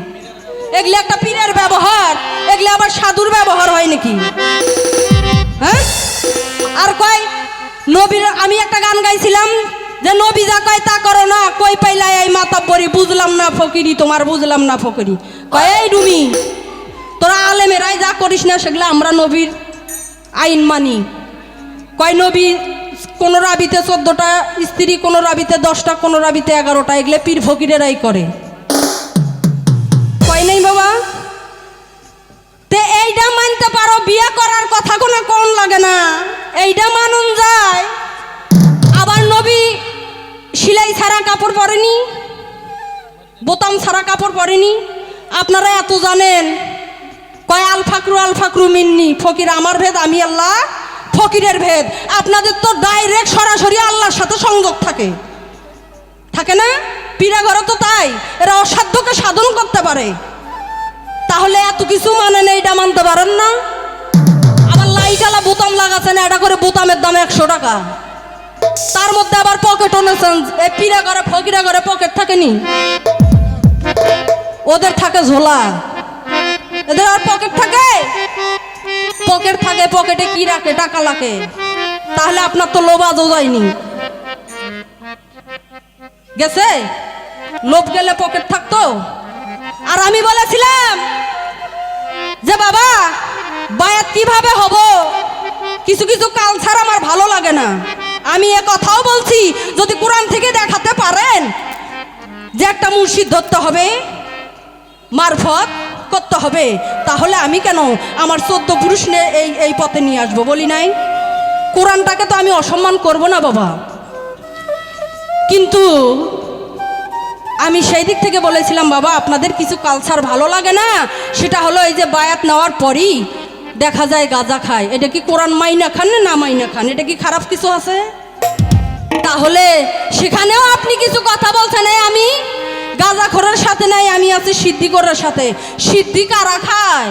এগুলো একটা পীরের ব্যবহার? এগুলো আবার সাধুর ব্যবহার হয় নাকি? হ্যাঁ? আর কয় নবীর, আমি একটা গান গাইছিলাম যে নবী যা কয় তা করো না, কই পাইলাই এই মাতাব্বরি, বুঝলাম না ফকিরি তোমার, বুঝলাম না ফকিরি। কয় এই রুমি, তোরা আলেমেরাই যা করিস না সেগুলো আমরা নবীর আইন মানি। কয় নবী কোন রাবিতে 14টা স্ত্রী, কোন রাবিতে 10টা, কোন রাবিতে 11টা, এগুলো পীর ফকিরেরাই করে। কয় নাই বাবা? তে এইটা মানতে পারো, বিয়ে করার কথা কোনো কোন লাগে না, এইটা মানুন যায়। আবার নবী সেলাই ছাড়া কাপড় পরেনি, বোতাম ছাড়া কাপড় পরেনি। আপনারা এত জানেন। কয় আল ফাকরু মিন্নি, ফকির আমার ভেদ, আমি আল্লাহ ফকিরের ভেদ। আপনাদের তো ডাইরেক্ট সরাসরি আল্লাহর সাথে সংযোগ থাকে, থাকে না? পীরা ঘরে তো তাই, এরা অসাধ্যকে সাধন করতে পারে। তাহলে এত কিছু মানে এইটা মানতে পারেন না? আবার লাইটালা বোতাম লাগাচ্ছেন, এটা করে বোতামের দাম 100 টাকা। তার মধ্যে আবার পকেটও নেছেন। এই পীরা ঘরে ফকিরা ঘরে পকেট থাকেনি, ওদের থাকে ঝোলা, এদের আর পকেট থাকে? পকেট থাকে, পকেটে কি রাখে? টাকা লাগে। তাহলে আপনার তো লোভ আজও যায়নি, গেছে? লোভ গেলে পকেট থাকতো। আর আমি বলেছিলাম যে বাবা বায়াত কিভাবে হব, কিছু কিছু কালচার আমার ভালো লাগে না। আমি এ কথাও বলছি, যদি কোরআন থেকে দেখাতে পারেন যে একটা মুর্শিদ ধরতে হবে, মারফত করতে হবে, তাহলে আমি কেন আমার 14 পুরুষ নিয়ে এই পথে নিয়ে আসবো? বলি নাই? কোরআনটাকে তো আমি অসম্মান করব না বাবা। কিন্তু আমি সেই দিক থেকে বলেছিলাম বাবা আপনাদের কিছু কালচার ভালো লাগে না, সেটা হলো এই যে বায়াত নেওয়ার পরই দেখা যায় গাঁজা খায়। এটা কি কোরআন মাইনা খান না মাইনা খান? এটা কি খারাপ কিছু আছে? তাহলে সেখানেও আপনি কিছু কথা বলছেন। আমি গাঁজাখোরের সাথে নাই, আমি আছি সিদ্দিকরের সাথে। সিদ্ধি কারা খায়?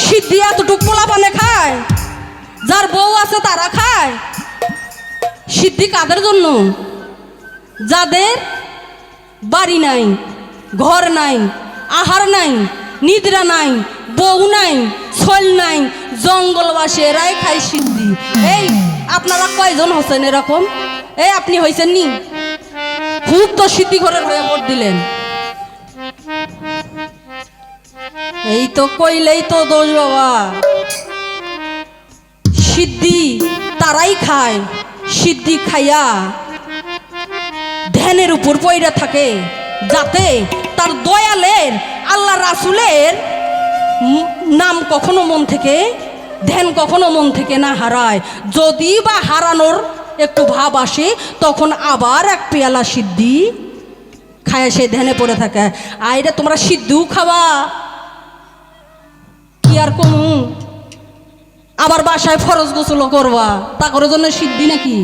সিদ্ধি এতটুক পোলাপানে খায়, যার বউ আছে তারা খায়। সিদ্ধি কাদের জন্য? যাদের বাড়ি নাই, ঘর নাই, আহার নাই, নিদ্রা নাই, বউ নাই, ছল নাই, জঙ্গলবাসী, এরাই খায় সিদ্ধি। এই আপনারা কয়জন হচ্ছেন এরকম? এই আপনি হয়েছেন নি? খুব তো সিদ্ধি ঘরের হয়ে ভোট দিলেন। এই তো কইলেই তো দোষ বাবা। সিদ্ধি তারাই খায়, সিদ্ধি খাইয়া ধ্যানের উপর পইরা থাকে, যাতে তার দয়ালের আল্লাহ রাসূলের নাম কখনো মন থেকে, ধ্যান কখনো মন থেকে না হারায়। যদি বা হারানোর একটু ভাব আসে, তখন আবার এক পেয়ালা সিদ্ধি খায়, সে ধ্যানে পড়ে থাকে। আইরে তোমরা সিদ্ধিও খাওয়া, কি আর কমু? আবার বাসায় ফরজ গোসল করবা, তা করে জন্য সিদ্ধি নাকি?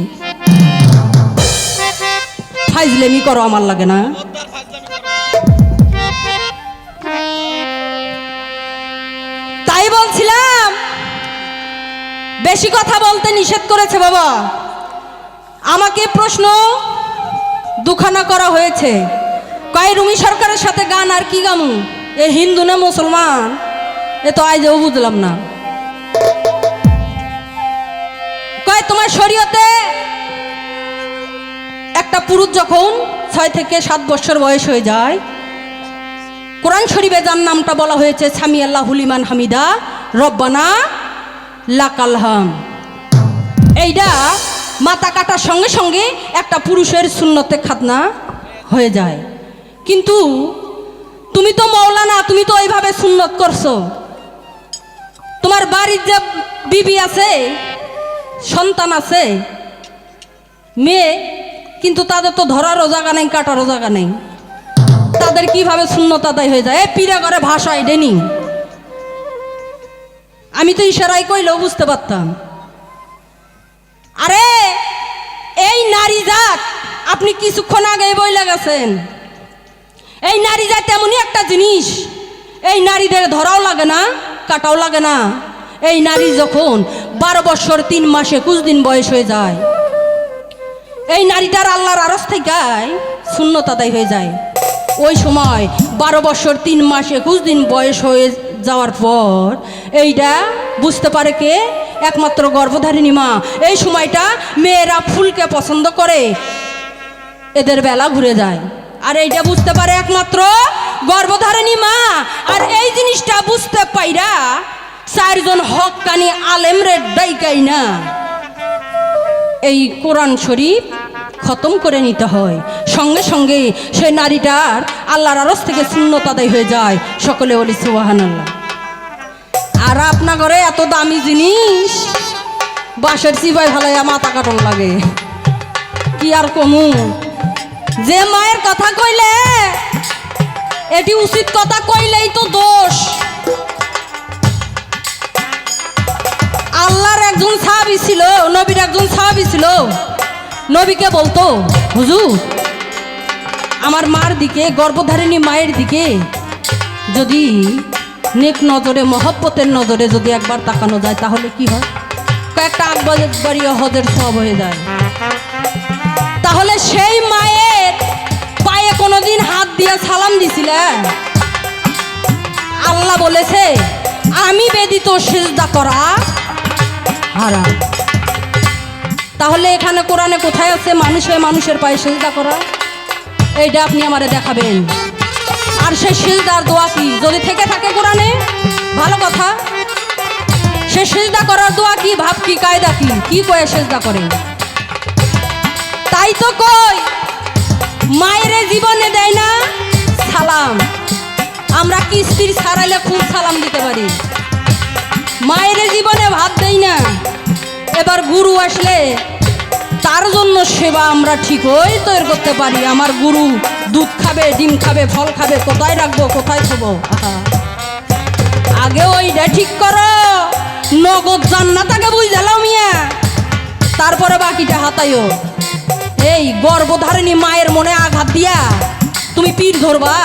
ফাইজলেমি করো, আমার লাগে না। তাই বলছিলাম বেশি কথা বলতে নিষেধ করেছে বাবা। আমাকে প্রশ্ন দুখানা করা হয়েছে, কয় রুমি সরকারের সাথে গান আর কি গামু, এ হিন্দু না মুসলমান এ তো আইজও বুঝলাম না। কয় তোমার শরীয়তে একটা পুরুষ যখন 6 থেকে 7 বছর বয়স হয়ে যায়, কোরআন শরীফে যার নামটা বলা হয়েছে সামি আল্লাহু লিমান হামিদা রব্বানা লাকাল হাম, এইটা মাথা কাটার সঙ্গে সঙ্গে একটা পুরুষের সুন্নতে খাতনা হয়ে যায়। কিন্তু তুমি তো মৌলানা, তুমি তো এইভাবে সুন্নত করছো, তোমার বাড়ির যে বিবি আছে, সন্তান আছে, মেয়ে, কিন্তু তাদের তো ধরারও জায়গা নেই, কাটারও জায়গা নেই, তাদের কিভাবে সুন্নত আদায় হয়ে যায়? এ পীরে করে ভাষায় ডেনি, আমি তো ইশারায় কইলেও বুঝতে পারতাম। আরে এই নারী জাত, আপনি কিছুক্ষণ আগে বইলে গেছেন, এই নারী জাত এমনই একটা জিনিস, এই নারীদের ধরাও লাগে না, কাটাও লাগে না। এই নারী যখন 12 বছর 3 মাস 21 দিন বয়স হয়ে যায়, এই নারীটার আল্লাহর আরশ থেকে সুন্নত আদায় হয়ে যায়। ওই সময় 12 বছর 3 মাস 21 দিন বয়স হয়ে যাওয়ার পর এইটা বুঝতে পারে কে? একমাত্র গর্ভধারিণী মা। এই সময়টা মেয়েরা ফুলকে পছন্দ করে, এদের বেলা ঘুরে যায়, আর এইটা বুঝতে পারে একমাত্র গর্ভধারিণী মা। আর এই জিনিসটা বুঝতে পাইরা 4 জন হক্কানি আলেম রে ডাইকাই না এই কোরআন শরীফ খতম করে নিতে হয়, সঙ্গে সঙ্গে সেই নারীটার আল্লাহর আরশ থেকে সুন্নত আদায় হয়ে যায়। সকলে বলি সুবহানাল্লাহ। আর আপনার ঘরে এত দামি জিনিস বাঁশের চিবাই ফেলাইয়া মাথা কাটন লাগে, কি আর কমু? যে মায়ের কথা কইলে এটি উচিত কথা কইলেই তো দোষ। আল্লাহর একজন সাহাবী ছিল, নবীর একজন সাহাবী ছিল, নবীকে বলতো, হুজুর আমার মার দিকে, গর্ভধারিণী মায়ের দিকে যদি নেক নজরে, মহব্বতের নজরে যদি একবার তাকানো যায় তাহলে কি হয়? কয়েকটা আকবরিয়া হজের সব হয়ে যায়। তাহলে সেই মায়ের পায়ে কোনোদিন হাত দিয়ে সালাম দিছিলেন? আল্লাহ বলেছে আমি ব্যতীত সিজদা করা হারাম। তাহলে এখানে কোরআনে কোথায় আছে মানুষের পায়ে সিজদা করা? এইটা আপনি আমারে দেখাবেন। আর সেই সিজদার দোয়া কি যদি থেকে থাকে কোরআনে, ভালো কথা। সে সিজদা করার দোয়া কি, ভাব কি, কায়দা কি, কি কয়ে সিজদা করে? তাই তো কই মায়ের জীবনে দেয় না সালাম। আমরা কিস্তির ছাড়াইলে খুব সালাম দিতে পারি, মায়ের জীবনে ভাত দেই না। এবার গুরু আসলে তার জন্য সেবা আমরা ঠিকই তৈরি করতে পারি। আমার গুরু দুধ খাবে, ডিম খাবে, ফল খাবে, কোথায় রাখবো, কোথায় খাবো? আগে ওইটা ঠিক করো, নগদ জান্নাত আগে বুঝালাম মিয়া, তারপরে বাকিটা হাতাইও। এই গর্ভধারিণী মায়ের মনে আঘাত দিয়া তুমি পীর ধরবা,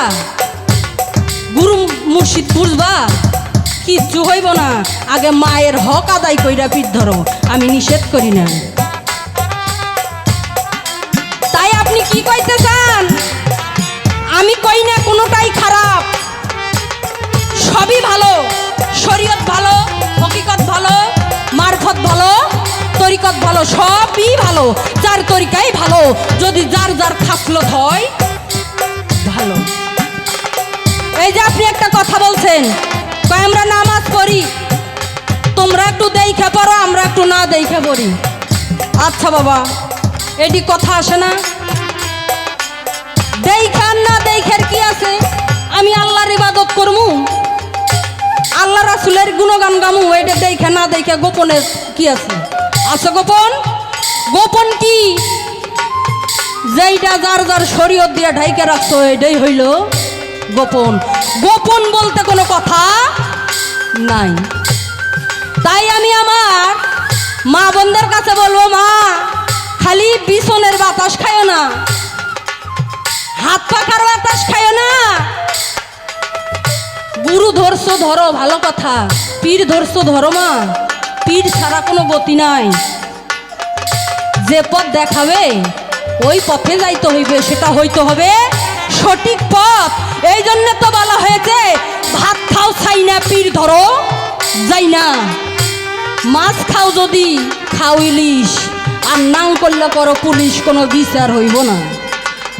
গুরু মুর্শিদ বুঝবা? কিচ্ছু হইব না। আগে মায়ের হক আদায় কইরা পীর ধরো, আমি নিষেধ করি না। তাই আপনি কি কইতে চান? আমি কই না কোনোটাই খারাপ, সবই ভালো। শরীয়ত ভালো, হকিকত ভালো, মারফত ভালো, তরিকত ভালো, সবই ভালো। যার তরিকাই ভালো, যদি যার যার খাসলত হয় ভালো। এই যে আপনি একটা কথা বলছেন, কয় আমরা নামাজ পড়ি, তোমরা একটু দেখে পড়ো, আমরা একটু না দেখে পড়ি। আচ্ছা বাবা, এটি কথা আসে না? দেখার না দেখার কি আছে? আমি আল্লাহর ইবাদত করমু, আল্লাহ রাসূলের গুণগান গামু, এটা দেখে না দেখে গোপনে কি আছে? আছে গোপন? গোপন কি? যেইটা যার যার শরীয়ত দিয়ে ঢাইকে রাখছো এটাই হইল গোপন। গোপন বলতে কোনো কথা নাই। তাই আমি আমার মা বোনদের কাছে বলবো, মা খালি বিছনের বাতাস খায় না, হাত পাখার বাতাস খায় না। গুরু ধরছো ধরো, ভালো কথা। পীর ধরছো ধরো মা, পীর ছাড়া কোনো গতি নাই। যে পথ দেখাবে ওই পথে যাইতে হইবে, সেটা হইতে হবে সঠিক পথ। এই জন্য তো বলা হয়েছে ভাত খাও ছাই না, পীর ধরো যাই না। মাছ খাও যদি খাও ইলিশ, আর নাং করলে করো পুলিশ, কোনো বিচার হইব না।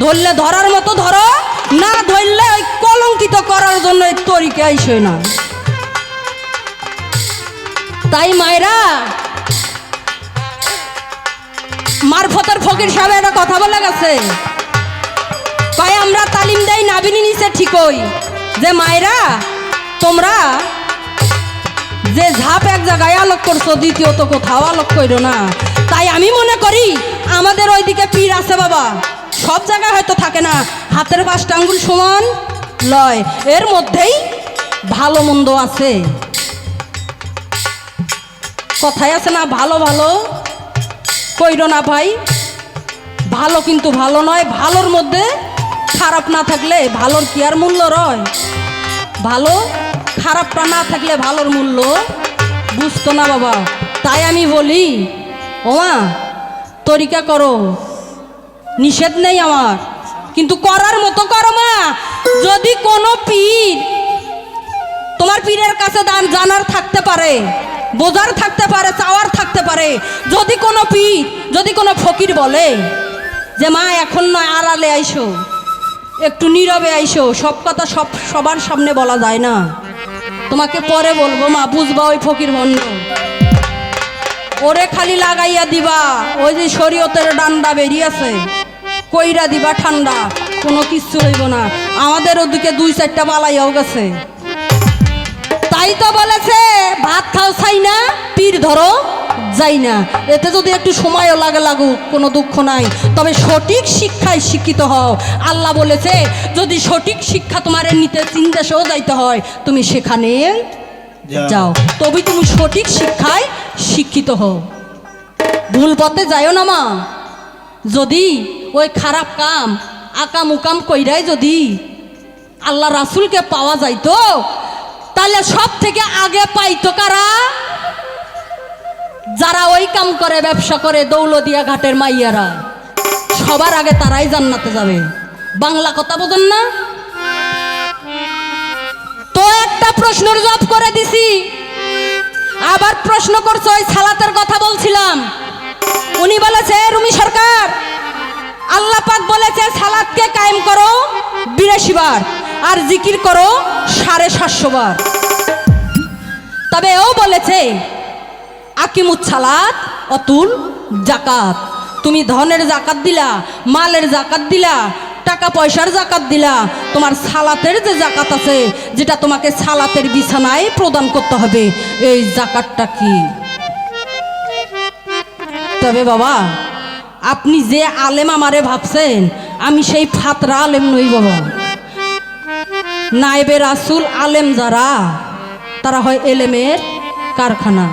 ধরলে ধরার মতো ধরো, না ধরলে ওই কলঙ্কিত করার জন্য এই তরিকে আইসে না। তাই মায়েরা, মারফতের ফকির সাহেব একটা কথা বলে গেছে, কয় আমরা তালিম দেই নাবিনী নিচে ঠিকই, যে মায়েরা তোমরা যে ঝাপ এক জায়গায় আলোক করছো, দ্বিতীয়ত কোথাও আলোক করো না। তাই আমি মনে করি আমাদের ওইদিকে পীর আছে বাবা, সব জায়গায় হয়তো থাকে না, হাতের 5টা আঙ্গুল সমান লয়, এর মধ্যেই ভালো মন্দ আছে। কথায় আছে না, ভালো ভালো কইরো না ভাই, ভালো কিন্তু ভালো নয়। ভালোর মধ্যে খারাপ না থাকলে ভালোর কি আর মূল্য রয়? ভালো খারাপটা না থাকলে ভালোর মূল্য বুঝতো না বাবা। তাই আমি বলি, ওমা তরিকা করো, নিষেধ নেই আমার, কিন্তু করার মতো করো মা। যদি কোনো পীর, তোমার পীরের কাছে জানার থাকতে পারে, বোঝার থাকতে পারে, চাওয়ার থাকতে পারে, যদি কোনো পীর, যদি কোনো ফকির বলে যে মা এখন নয় আড়ালে আইসো, একটু নীরবে আইসো, সব কথা সবার সামনে বলা যায় না, তোমাকে পরে বলবো মা, বুঝবা ওই ফকির ভণ্ড। ওরে খালি লাগাইয়া দিবা, ওই যে শরীয়তের ডান্ডা বেরিয়েছে, কইরা দিবা ঠান্ডা, কোনো কিচ্ছু হইব না। আমাদের ওদিকে 2-4টা বালাইয়াও গেছে। তাই তো বলেছে ভাত খাও ছাই না, পীর ধরো যাই না। এতে যদি একটু সময়ও লাগুক, কোনো দুঃখ নাই, তবে সঠিক শিক্ষায় শিক্ষিত হও। আল্লাহ বলেছে যদি সঠিক শিক্ষা তোমার নিতে চিন্তাসেও যাইতে হয়, তুমি সেখানে যাও, তবে তুমি সঠিক শিক্ষায় শিক্ষিত হও। ভুল পথে যাইও না মা। যদি ওই খারাপ কাম আকাম উকাম কইরাই যদি আল্লাহ রাসূলকে পাওয়া যাইতো, তাহলে সব থেকে আগে পাইতো কারা? যারা ওই কাম করে, ব্যবসা করে, দৌলদিয়া ঘাটের মাইয়ারা, সবার আগে তারাই জান্নাতে যাবে। বাংলা কথা বোঝেন না? তো একটা প্রশ্নের জবাব করে দিছি, আবার প্রশ্ন করছো। ওই সালাতের কথা বলছিলাম, উনি বলেছে রুমি সরকার, আল্লাহ পাক বলেছে সালাতকে কায়েম করো 82 বার, আর জিকির করো 750 বার। তবে এও বলেছে আকিমুস সালাত অতুল জাকাত, তুমি ধনের জাকাত দিলা, মালের জাকাত দিলা, টাকা পয়সার জাকাত দিলা, তোমার সালাতের যে জাকাত আছে, যেটা তোমাকে সালাতের বিছানায় প্রদান করতে হবে, এই জাকাতটা কি? তবে বাবা, আপনি যে আলেম আমারে ভাবছেন, আমি সেই ফাতরা আলেম নই বাবা। নায়েবে রাসূল আলেম যারা, তারা হয় এলেমের কারখানা।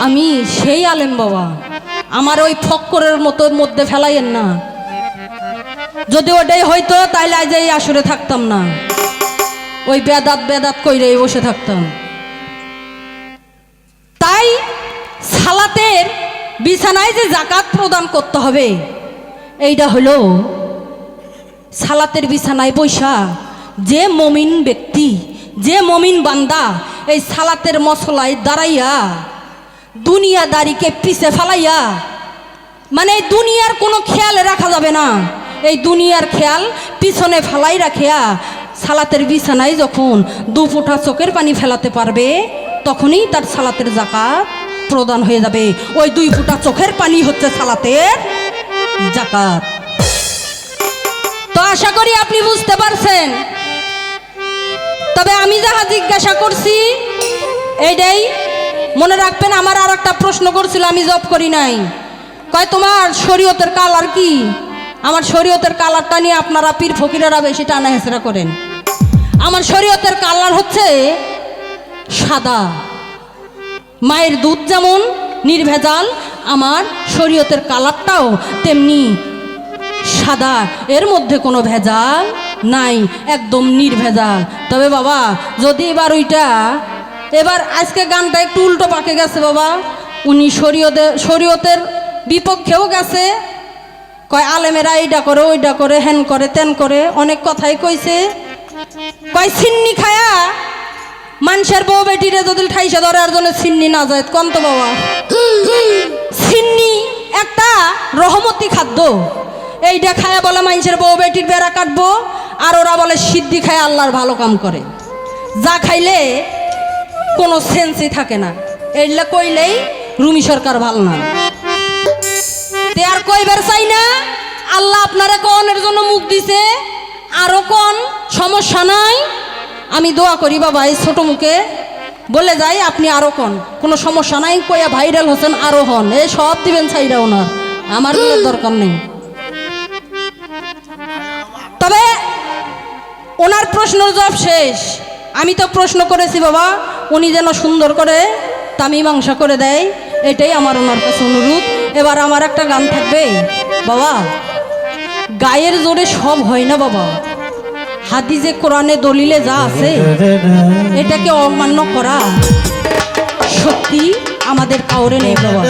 আমি সেই আলেম বাবা, আমার ওই ফক্করের মতো মধ্যে ফেলাইয়েন না। যদি ওটাই হইতো তাইলে আজ এই আসরে থাকতাম না, ওই বেদাত কইরেই বসে থাকতাম। তাই সালাতের বিছানায় যে জাকাত প্রদান করতে হবে, এইটা হলো সালাতের বিছানায় বৈশা যে মমিন ব্যক্তি, যে মমিন বান্দা এই সালাতের মশলায় দাঁড়াইয়া দুনিয়াদারিকে পিছে ফেলাইয়া, মানে এই দুনিয়ার কোনো খেয়াল রাখা যাবে না, এই দুনিয়ার খেয়াল পিছনে ফেলাই রাখিয়া সালাতের বিছানায় যখন 2 ফোঁটা চোখের পানি ফেলাতে পারবে, তখনই তার সালাতের জাকাত প্রদান হয়ে যাবে। ওই 2 ফোঁটা চোখের পানি হচ্ছে সালাতের জাকাত। তো আশা করি আপনি বুঝতে পারছেন। তবে আমি যাহা জিজ্ঞাসা করছি এইটাই মনে রাখবেন। আমার আর একটা প্রশ্ন করছিল, আমি জব করি নাই, কয় তোমার শরীয়তের কালার কি? আমার শরীয়তের কালারটা নিয়ে আপনারা পীর ফকিরেরা বেশি টানা হেঁচড়া করেন। আমার শরীয়তের কালার হচ্ছে সাদা। মায়ের দুধ যেমন নির্ভেজাল, আমার শরীয়তের কালারটাও তেমনি সাদা, এর মধ্যে কোনো ভেজাল নাই, একদম নির্ভেজাল। তবে বাবা, যদি এবার আজকে গানটা একটু উল্টো পাকে গেছে বাবা, উনি শরীয়তের বিপক্ষেও গেছে, কয় আলেমেরা এইটা করে ওইটা করে হেন করে তেন করে অনেক কথাই কইছে। কয় সিন্নি খায়া মানুষের বউ বেটিরে যদি ঠাইসা ধরে আর জন্য সিন্নি না যায় কম তো বাবা। সিন্নি একটা রহমতি খাদ্য, এইটা খায়া বলে মানুষের বউ বেটির বেড়া কাটবো, আর ওরা বলে সিদ্ধি খায় আল্লাহর ভালো কাম করে, যা খাইলে কোনো সেন্সই থাকে না। এইগুলা কইলেই রুমি সরকার ভালো না। তে আর কইবার চাই না, আল্লাহ আপনারা কনের জন্য মুখ দিছে, আরো কোন সমস্যা নাই। আমি দোয়া করি বাবা এই ছোট মুখে বলে যাই আপনি আরো কোন কোনো সমস্যা নাই, কইয়া ভাইরাল হোসেন আরো হন, এ সব দিবেন চাইরা ওনার, আমার বলার দরকার নেই। তবে ওনার প্রশ্নের জবাব শেষ। আমি তো প্রশ্ন করেছি বাবা, উনি যেন সুন্দর করে তা মীমাংসা করে দেয়, এটাই আমার ওনার কাছে অনুরোধ। এবার আমার একটা গান থাকবে বাবা, গায়ের জোরে সব হয় না বাবা, হাদিসে কোরআনে দলিলে যা আছে এটাকে অমান্য করা সত্যি আমাদের কাউরে নেই বাবা।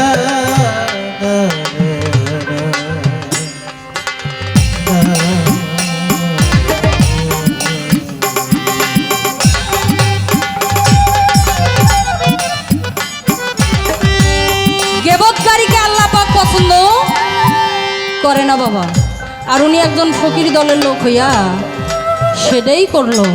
গেবতকারীকে আল্লাহ পাক পছন্দ করে না বাবা, আর উনি একজন ফকির দলের লোক হইয়া সেটাই করলো।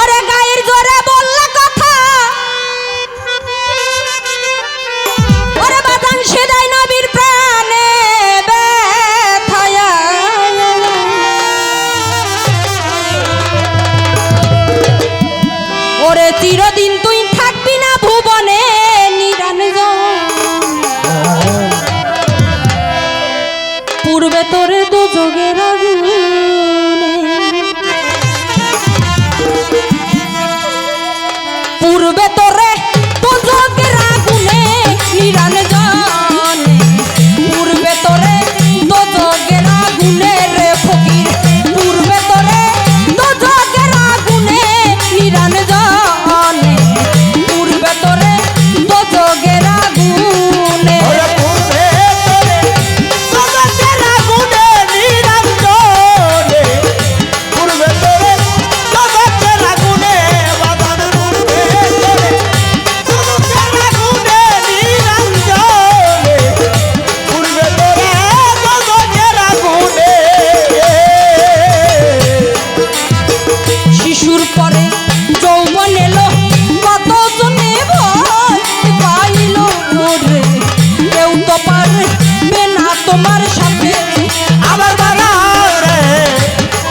ওরে গায়ের জোরে বললে কথা, ওরে বাজান সেদাই নবীর প্রাণে ব্যথায়া। ওরে চিরদিন তুই থাকবি না ভুবনে নিরঞ্জন, পূর্বে তোরে দুযোগের আগুনে, পূর্বে তোরে দুযোগের আগুনে নিরঞ্জন, পূর্বে তোরে দুযোগের আগুনে রে ফকির, পূর্বে তোরে দুযোগের আগুনে নিরঞ্জন, পূর্বে তোরে দুযোগের আগুনে। শিশুর পরে যৌবন এলো, কত জনে ভয় পাইল রে, কেউ তো পারবে না তোমার সাথে আমার বাবা রে,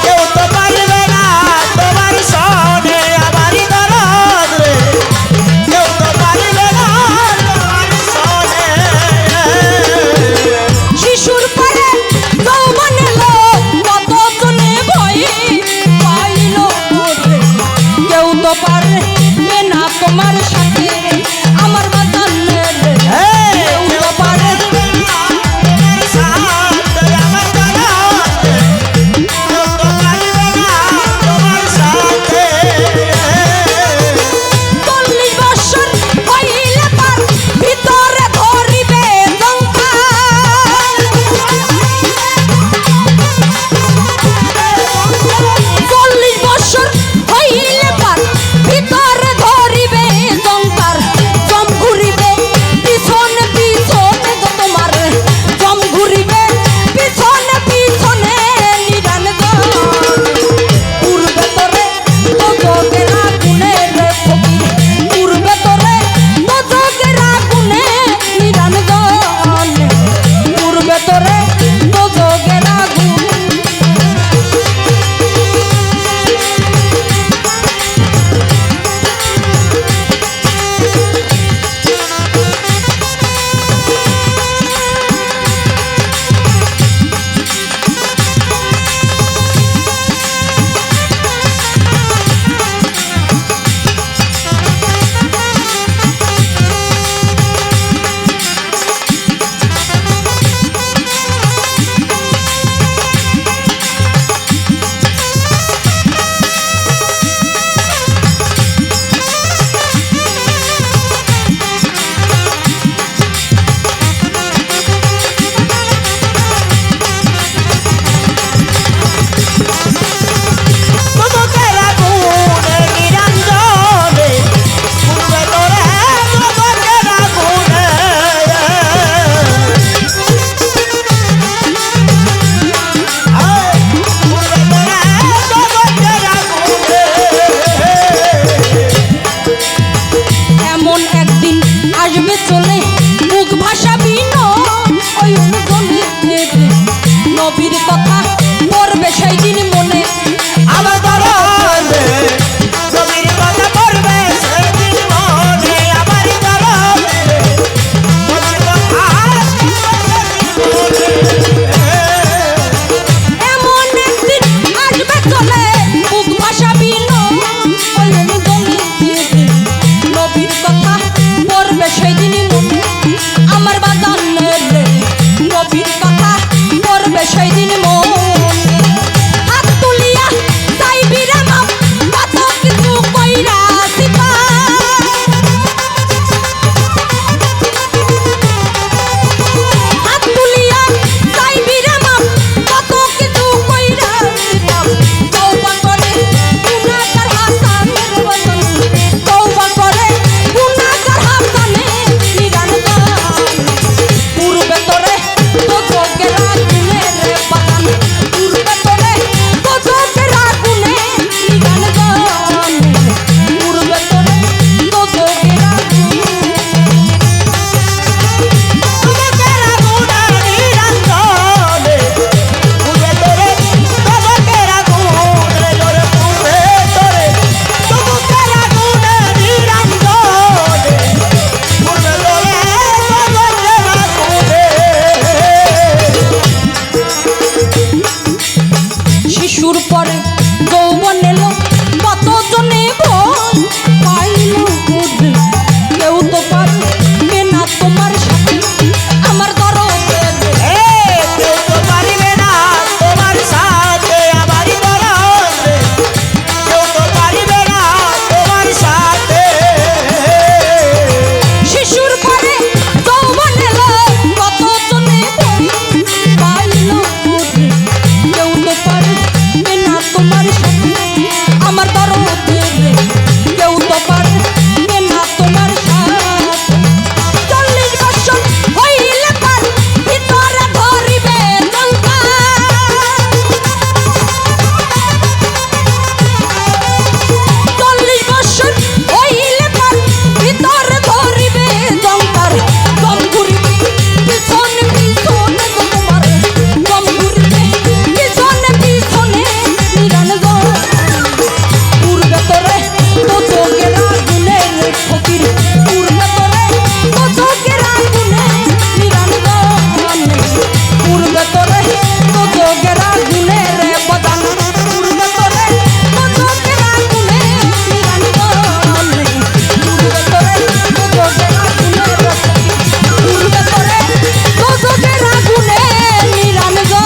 কেউ তো পারবে না তোমার সনে, আমারই দরদ রে, কেউ তো পারবে না তোমার সনে। শিশুর পরে যৌবন এলো, কত জনে ভয় পাইল রে, কেউ তো পারবে না তোমার সাথে আমার বাজান রে, কেউ তো পারবে না তোমার সাথে। নয়ন জলে নবীর কথা পড়বে সেই দিন মনে আমার দরদে নবীর কথা পড়বে সেদিন মনে আমার দরদে নবীর কথা এমন একদিন আসবে চলে মুখ ভাসাবি নয়ন জলে নবীর কথা পড়বে সেই দিন মনে আমার বাজান রে নবীর কথা পড়বে সেই দিন মনে হাত তুলিয়া চাইবি রে মাপ কত কিছু কইরা সিপা হাত তুলিয়া চাইবি রে মাপ কত কিছু কইরা সিপা তওবা করে গুনাহগার হাসানের বদন তওবা করে গুনাহগার হাসানের নিরান গান পূর্বে তোরে তো চোখের আগুনে রে বাগান পূর্বে তোরে তো চোখের আগুনে নিরান গান পূর্বে তোরে তো চোখের আগুনে তোমাদের আগুনা নিরঞ্জনে পুরে তোরে তোমাদের আগুনে জোরে পুরে তোরে তোমাদের আগুনা নিরঞ্জনে পুরে তোরে তোমাদের আগুনে শিশুর পরে যৌবন এলো কত জনে ভয় পাইল বুদ্ধি কেউ তো পারবে না তোমার সাথে আমার দরদের কেউ তো পারিবে না তোমার সাথে আমার দরদে কেউ তো পারিবে না তোমার সাথে শিশুর পরে যৌবন এলো কত জনে ভয় পাইল বুদ্ধি কেউ তো পারবে না তোমার সাথে আমার দরদের কেউ তো পারবে না তোমার সাথে 40 বছর হইলে পার ভিতরে ধরিবে জঙ্কা 40 বছর হইলে পার ভিতরে ধরিবে জঙ্কার দম ঘুরিবে পিছনে পিছনে গো তোমার দম ঘুরিবে পিছনে পিছনে নিরান গো পূর্বে তোরে তো চোখের আগুনে রে ফকির পূর্বে তোরে তো চোখের আগুনে নিরান গো পূর্বে তোরে তো চোখের আগুনে রে বদান পূর্বে তোরে তো চোখের আগুনে নিরান গো পূর্বে তোরে তো চোখের আগুনে রে ফকির পূর্বে তোরে তো চোখের আগুনে নিরান গো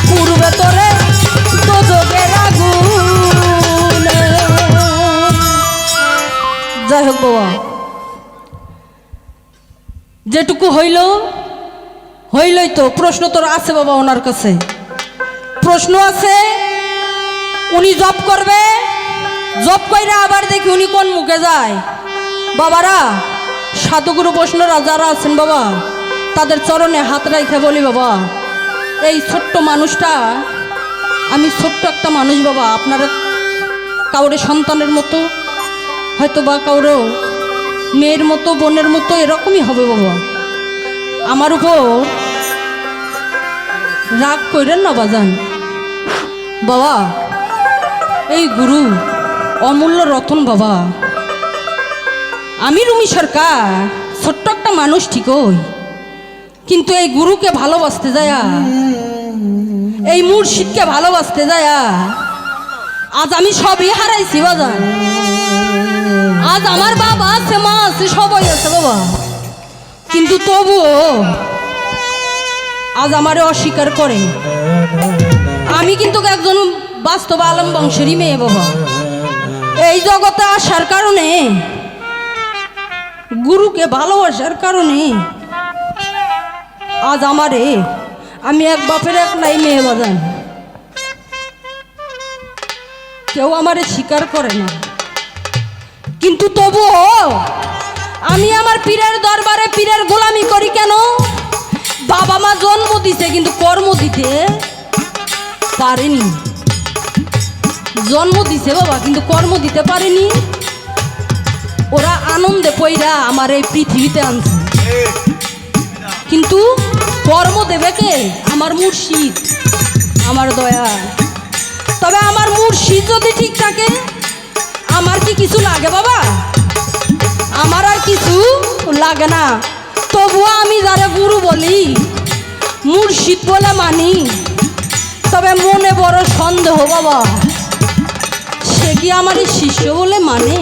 পূর্বে তোরে তো চোখের আগুনে যাই হোক বাবা যেটুকু হইলই তো প্রশ্ন তোর আছে বাবা ওনার কাছে প্রশ্ন আছে উনি জব করবে জব কইরা আবার দেখি উনি কোন মুখে যায় বাবারা সাধুগুরু বৈষ্ণবরা যারা আছেন বাবা তাদের চরণে হাত রাখে বলি বাবা এই ছোট্ট মানুষটা আমি ছোট্ট একটা মানুষ বাবা আপনারা কাউরে সন্তানের মতো হয়তো বা কাউরে মেয়ের মতো বোনের মতো এরকমই হবে বাবা আমার উপর রাগ কইরেন না বাজান বাবা এই গুরু অমূল্য রতন বাবা আমি রুমি সরকার ছোট্ট একটা মানুষ ঠিকই কিন্তু এই গুরুকে ভালোবাসতে যায়া এই মুর্শিদকে ভালোবাসতে যায়া আজ আমি সবই হারাইছি বাজান আজ আমার বাবা আছে মা আছে সবাই আছে বাবা কিন্তু তবুও আজ আমারে অস্বীকার করে আমি কিন্তু একজন বাস্তব আলম বংশেরই মেয়ে বাবা এই জগতে আসার কারণে গুরুকে ভালোবাসার কারণে আজ আমারে আমি এক বাপের এক নাই মেয়ে বাজান কেউ আমারে স্বীকার করে না কিন্তু তবুও আমি আমার পীরের দরবারে পীরের গোলামি করি কেন বাবা মা জন্ম দিছে কিন্তু কর্ম দিতে পারেনি জন্ম দিছে বাবা কিন্তু কর্ম দিতে পারেনি ওরা আনন্দে পইরা আমার এই পৃথিবীতে আনছে ধর্ম দেবে কে? আমার মুর্শিদ, আমার দয়া। তবে আমার মুর্শিদ যদি ঠিক থাকে, আমার কি কিছু লাগে বাবা? আমার আর কিছু লাগে না। তবুও আমি যারা গুরু বলি, মুর্শিদ বলে মানি, তবে মনে বড় সন্দেহ বাবা, সে কি আমার এই শিষ্য বলে মানে?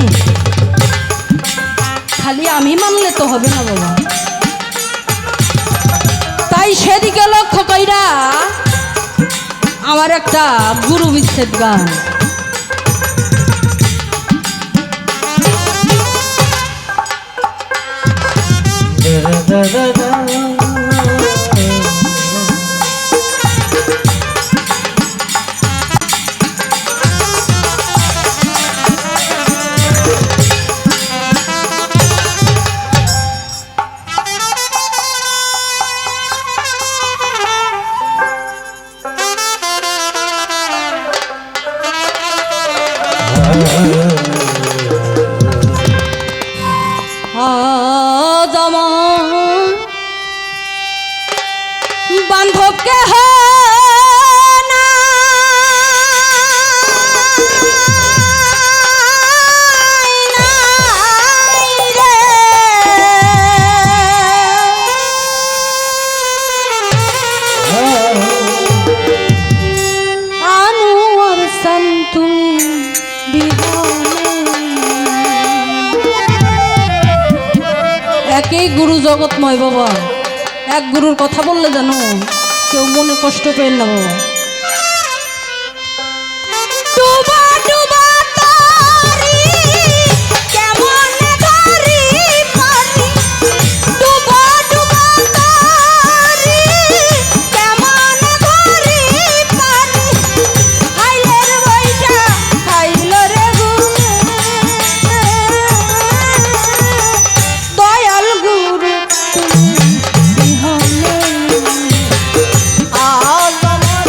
খালি আমি মানলে তো হবে না বাবা। তাই সেদিকে লক্ষ্য কইরা আমার একটা গুরু বিচ্ছেদ গান। আজ আমার বান্ধবকে আনোয়ার সন্তু একই গুরু জগৎময় বাবা। এক গুরুর কথা বললে জানো কেউ মনে কষ্ট পেন না বাবা। ডুবা ডুবা তারি কেমন ধরি পানি, ডুবা ডুবা তারি কেমন ধরি পানি, হাইলের বইটা হাইল রে গুনে, দয়াল গুরু তুমি বিহনে আজ আমার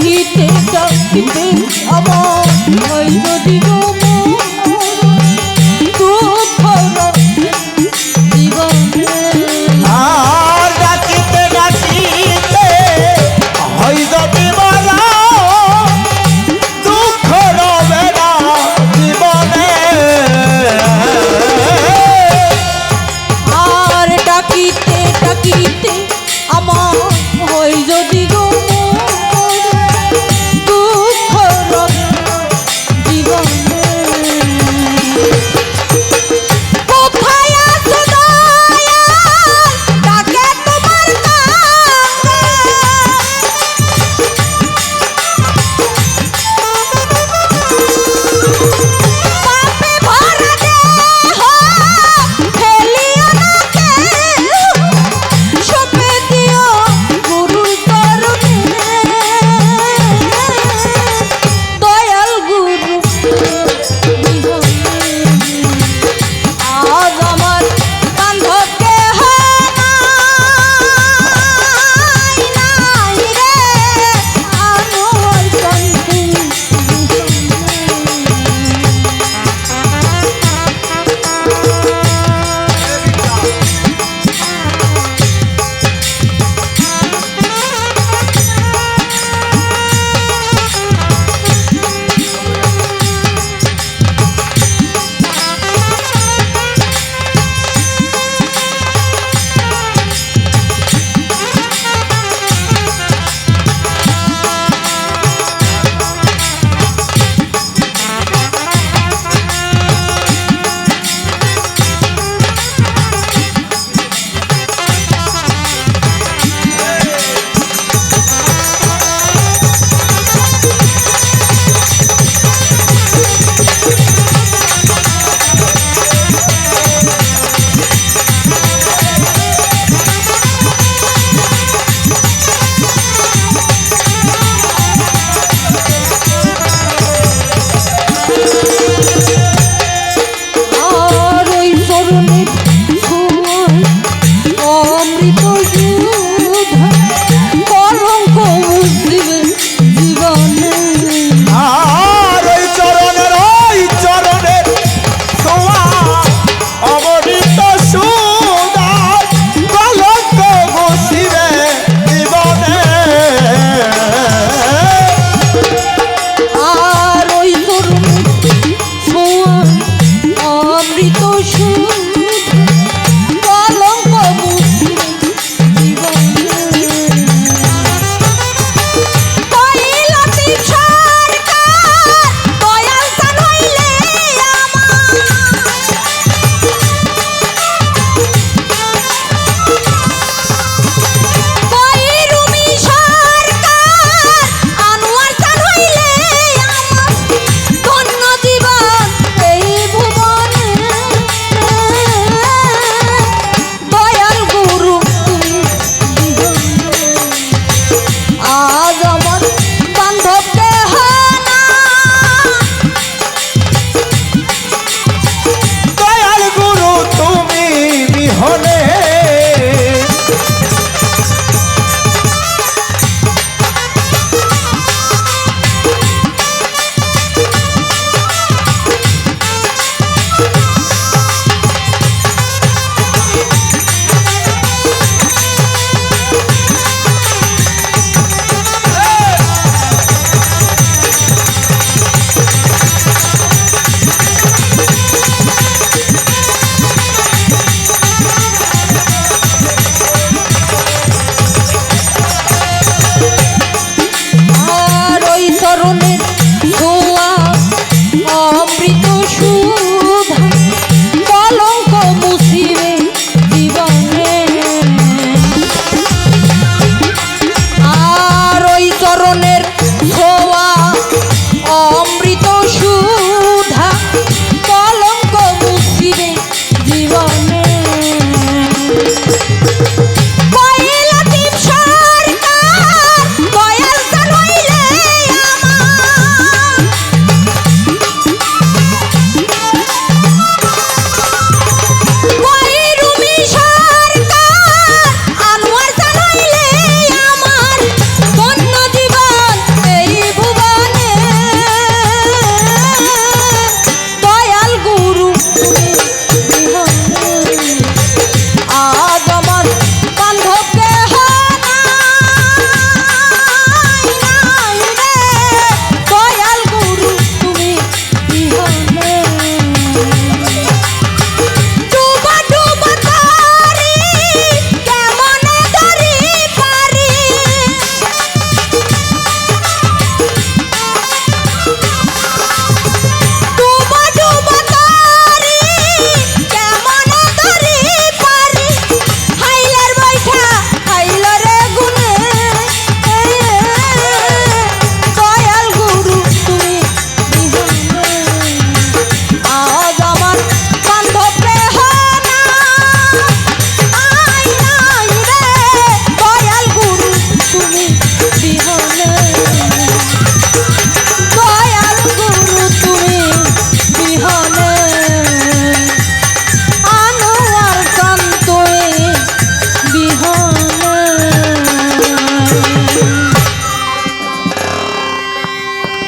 ডাকিতে ডাকিতে আমার হয় যদি গো